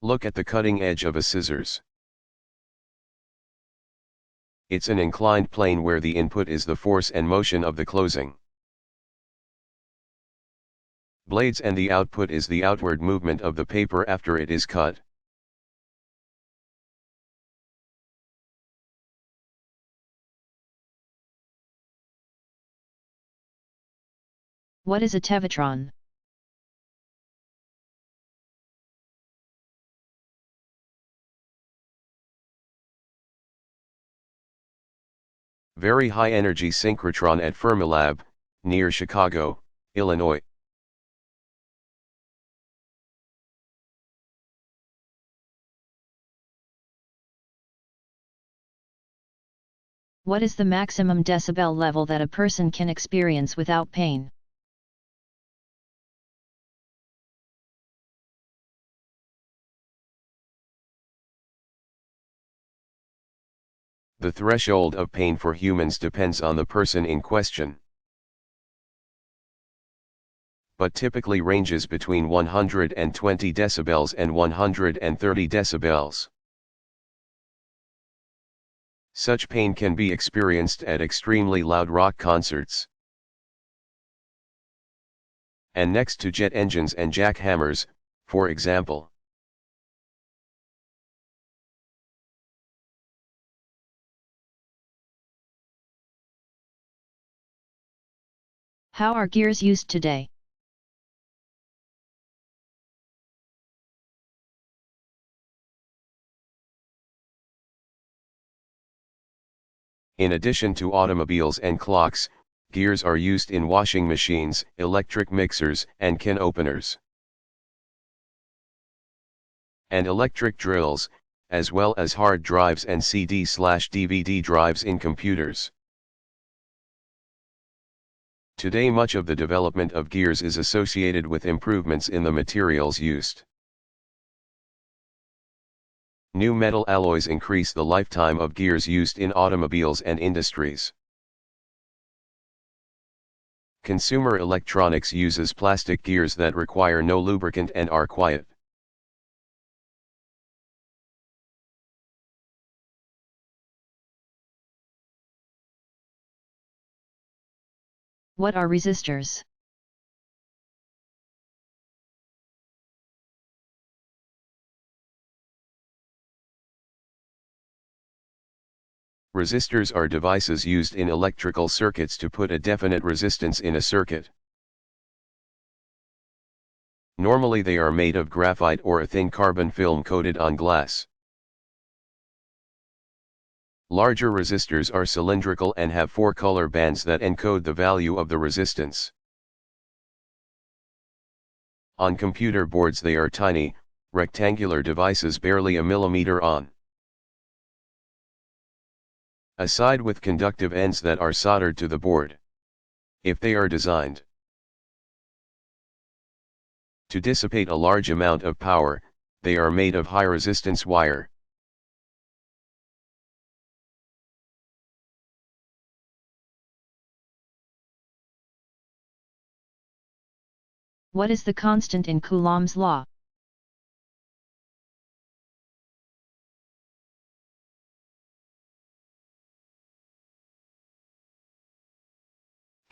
Look at the cutting edge of a scissors. It's an inclined plane where the input is the force and motion of the closing blades and the output is the outward movement of the paper after it is cut. What is a tevatron? Very high energy synchrotron at Fermilab, near Chicago, Illinois. What is the maximum decibel level that a person can experience without pain? The threshold of pain for humans depends on the person in question, but typically ranges between 120 decibels and 130 decibels. Such pain can be experienced at extremely loud rock concerts and next to jet engines and jackhammers, for example. How are gears used today? In addition to automobiles and clocks, gears are used in washing machines, electric mixers, and can openers, and electric drills, as well as hard drives and CD/DVD drives in computers. Today much of the development of gears is associated with improvements in the materials used. New metal alloys increase the lifetime of gears used in automobiles and industries. Consumer electronics uses plastic gears that require no lubricant and are quiet. What are resistors? Resistors are devices used in electrical circuits to put a definite resistance in a circuit. Normally they are made of graphite or a thin carbon film coated on glass. Larger resistors are cylindrical and have 4 color bands that encode the value of the resistance. On computer boards they are tiny, rectangular devices barely a millimeter on a side with conductive ends that are soldered to the board. If they are designed to dissipate a large amount of power, they are made of high resistance wire. What is the constant in Coulomb's law?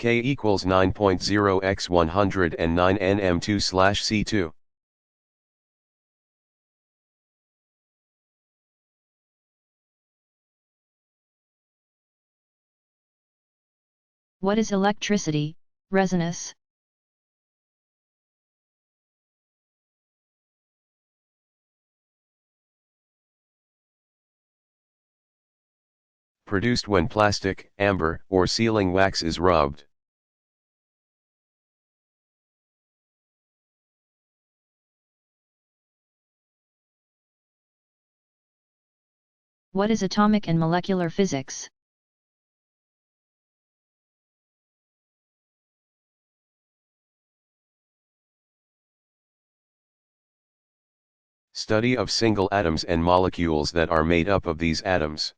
K equals 9.0 x 109 nm2/C2. What is electricity, resonance? Produced when plastic, amber, or sealing wax is rubbed. What is atomic and molecular physics? Study of single atoms and molecules that are made up of these atoms.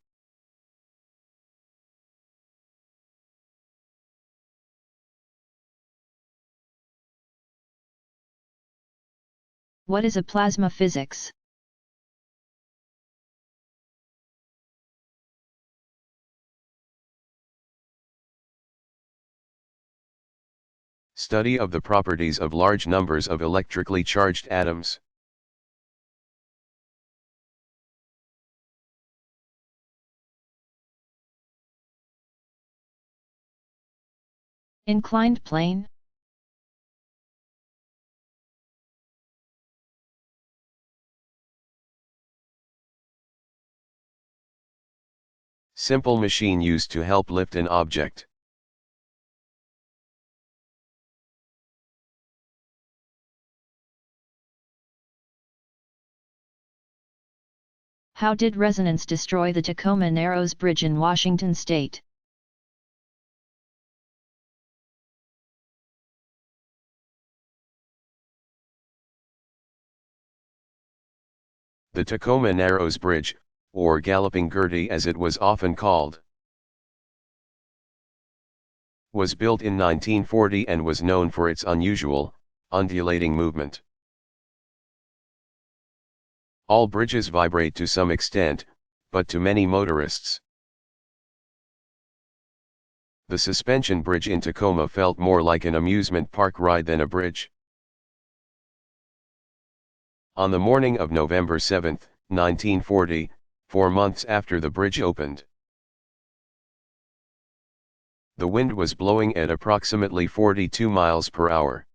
What is a plasma physics? Study of the properties of large numbers of electrically charged atoms. Inclined plane? Simple machine used to help lift an object. How did resonance destroy the Tacoma Narrows Bridge in Washington state? The Tacoma Narrows Bridge, or Galloping Gertie as it was often called, was built in 1940 and was known for its unusual, undulating movement. All bridges vibrate to some extent, but to many motorists, the suspension bridge in Tacoma felt more like an amusement park ride than a bridge. On the morning of November 7, 1940, 4 months after the bridge opened, the wind was blowing at approximately 42 miles per hour.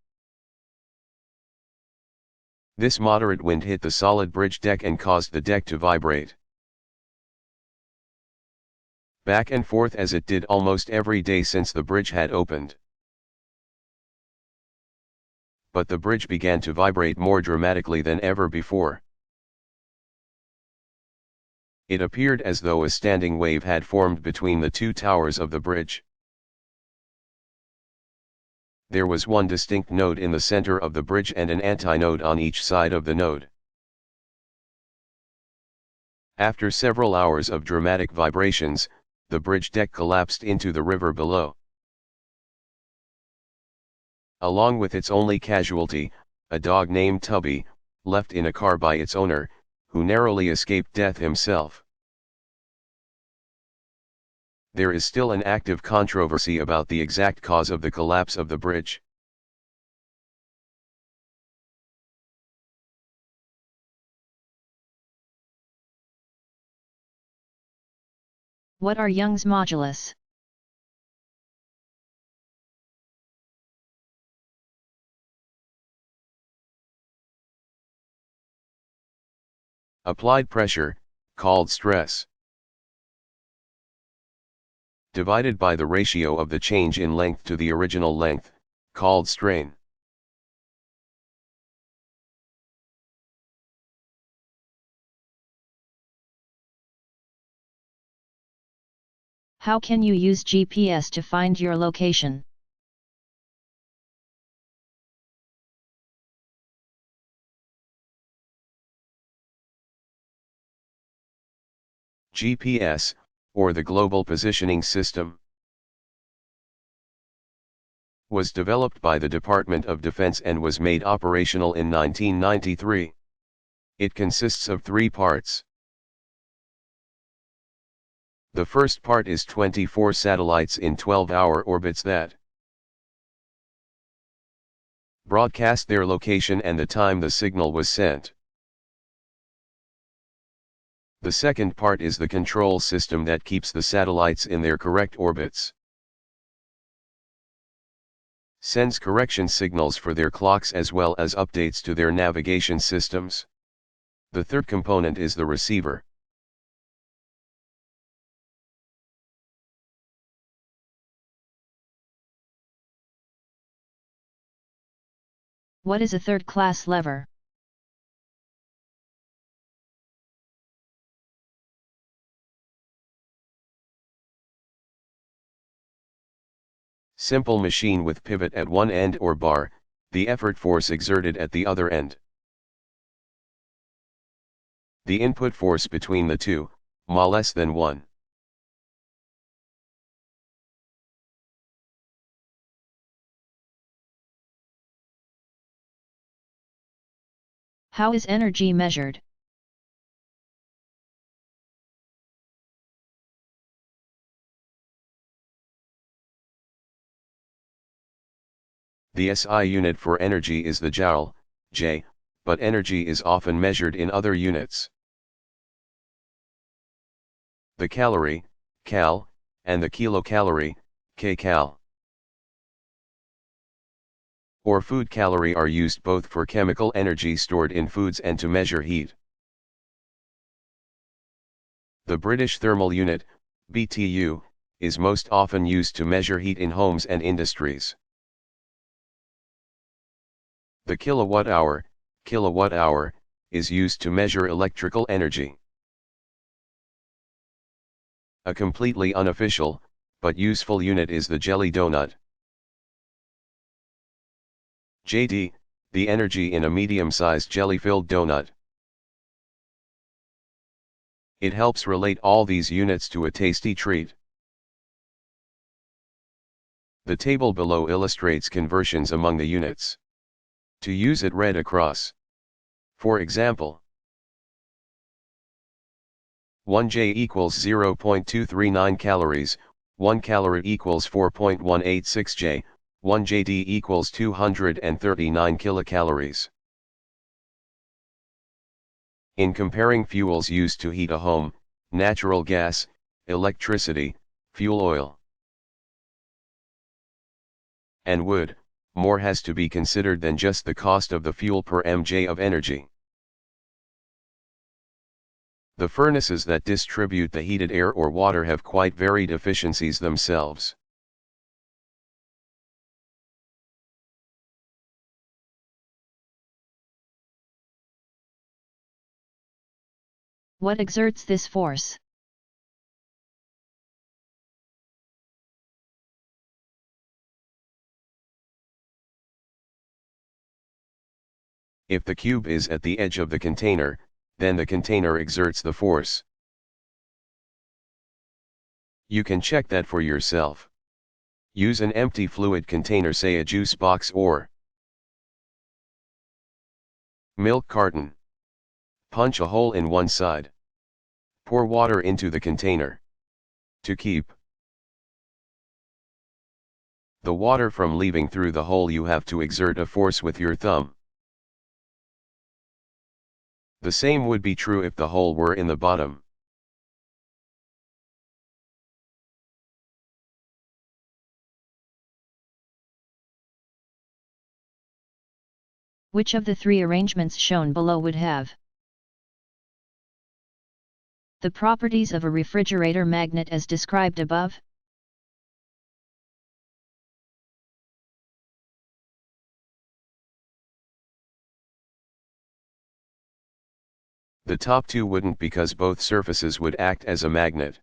This moderate wind hit the solid bridge deck and caused the deck to vibrate back and forth as it did almost every day since the bridge had opened. But the bridge began to vibrate more dramatically than ever before. It appeared as though a standing wave had formed between the two towers of the bridge. There was one distinct node in the center of the bridge and an antinode on each side of the node. After several hours of dramatic vibrations, the bridge deck collapsed into the river below. Along with its only casualty, a dog named Tubby, left in a car by its owner, who narrowly escaped death himself. There is still an active controversy about the exact cause of the collapse of the bridge. What are Young's modulus? Applied pressure, called stress, divided by the ratio of the change in length to the original length, called strain. How can you use GPS to find your location? GPS, or the Global Positioning System, was developed by the Department of Defense and was made operational in 1993. It consists of 3 parts. The first part is 24 satellites in 12-hour orbits that broadcast their location and the time the signal was sent. The second part is the control system that keeps the satellites in their correct orbits. Sends correction signals for their clocks as well as updates to their navigation systems. The third component is the receiver. What is a third-class lever? Simple machine with pivot at one end or bar, the effort force exerted at the other end. The input force between the two, ma less than 1. How is energy measured? The SI unit for energy is the joule, J, but energy is often measured in other units. The calorie, cal, and the kilocalorie, kcal. Or food calorie are used both for chemical energy stored in foods and to measure heat. The British thermal unit, BTU, is most often used to measure heat in homes and industries. The kilowatt-hour, is used to measure electrical energy. A completely unofficial, but useful unit is the jelly donut. JD, the energy in a medium-sized jelly-filled donut. It helps relate all these units to a tasty treat. The table below illustrates conversions among the units. To use it read across. For example, 1 J equals 0.239 calories, 1 calorie equals 4.186 J, 1 JD equals 239 kilocalories. In comparing fuels used to heat a home, natural gas, electricity, fuel oil, and wood, more has to be considered than just the cost of the fuel per mJ of energy. The furnaces that distribute the heated air or water have quite varied efficiencies themselves. What exerts this force? If the cube is at the edge of the container, then the container exerts the force. You can check that for yourself. Use an empty fluid container, say a juice box or milk carton. Punch a hole in one side. Pour water into the container. To keep the water from leaving through the hole, you have to exert a force with your thumb. The same would be true if the hole were in the bottom. Which of the three arrangements shown below would have the properties of a refrigerator magnet as described above? The top two wouldn't, because both surfaces would act as a magnet.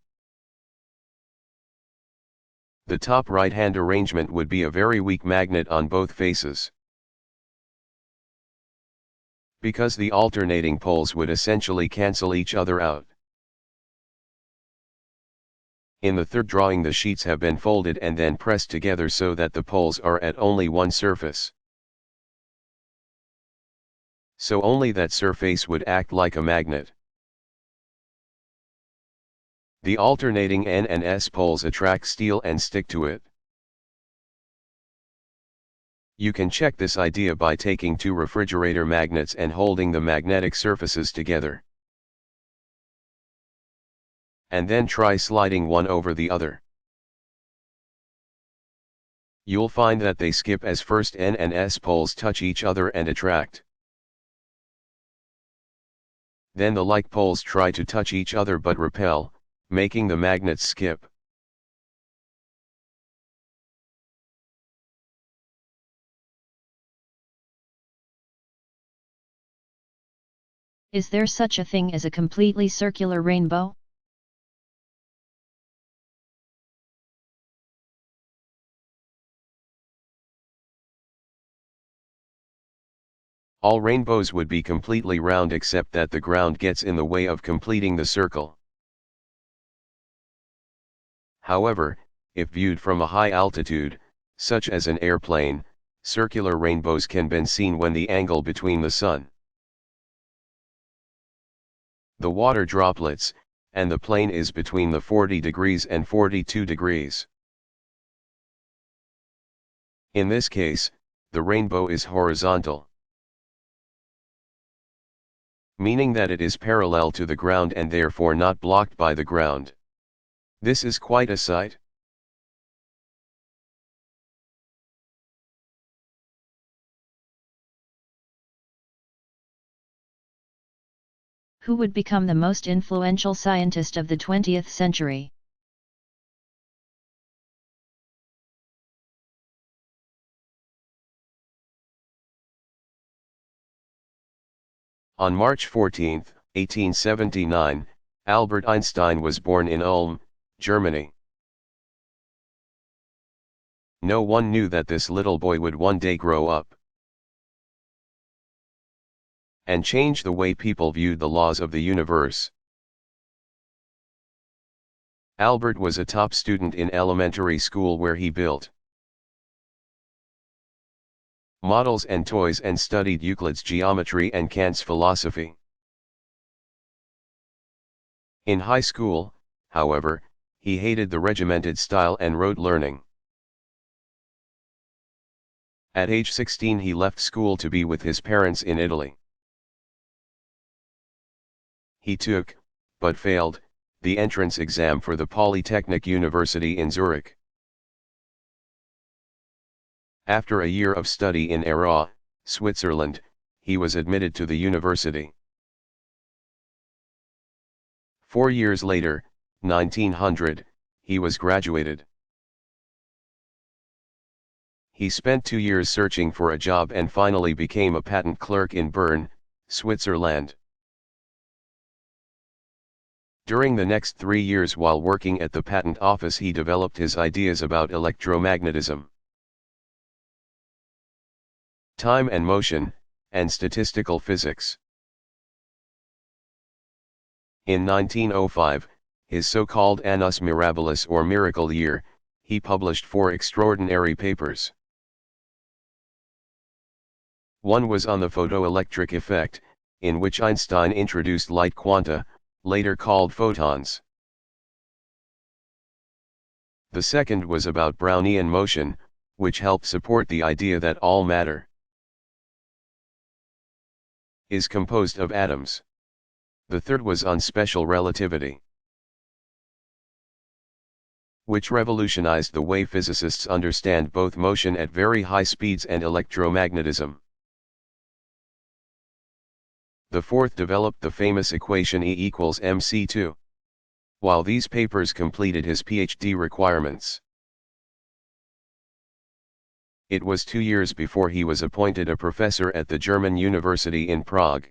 The top right-hand arrangement would be a very weak magnet on both faces, because the alternating poles would essentially cancel each other out. In the third drawing, the sheets have been folded and then pressed together so that the poles are at only one surface. So only that surface would act like a magnet. The alternating N and S poles attract steel and stick to it. You can check this idea by taking two refrigerator magnets and holding the magnetic surfaces together. And then try sliding one over the other. You'll find that they skip as first N and S poles touch each other and attract. Then the like poles try to touch each other but repel, making the magnets skip. Is there such a thing as a completely circular rainbow? All rainbows would be completely round except that the ground gets in the way of completing the circle. However, if viewed from a high altitude, such as an airplane, circular rainbows can be seen when the angle between the sun, the water droplets, and the plane is between the 40 degrees and 42 degrees. In this case, the rainbow is horizontal, meaning that it is parallel to the ground and therefore not blocked by the ground. This is quite a sight. Who would become the most influential scientist of the 20th century? On March 14, 1879, Albert Einstein was born in Ulm, Germany. No one knew that this little boy would one day grow up and change the way people viewed the laws of the universe. Albert was a top student in elementary school where he built models and toys and studied Euclid's geometry and Kant's philosophy. In high school, however, he hated the regimented style and rote learning. At age 16 he left school to be with his parents in Italy. He took, but failed, the entrance exam for the Polytechnic University in Zurich. After a year of study in Arras, Switzerland, he was admitted to the university. 4 years later, 1900, he was graduated. He spent 2 years searching for a job and finally became a patent clerk in Bern, Switzerland. During the next 3 years while working at the patent office he developed his ideas about electromagnetism, time and motion, and statistical physics. In 1905, his so-called Annus Mirabilis or miracle year, he published 4 extraordinary papers. One was on the photoelectric effect, in which Einstein introduced light quanta, later called photons. The second was about Brownian motion, which helped support the idea that all matter is composed of atoms. The third was on special relativity, which revolutionized the way physicists understand both motion at very high speeds and electromagnetism. The fourth developed the famous equation E equals mc2. While these papers completed his PhD requirements, it was 2 years before he was appointed a professor at the German University in Prague.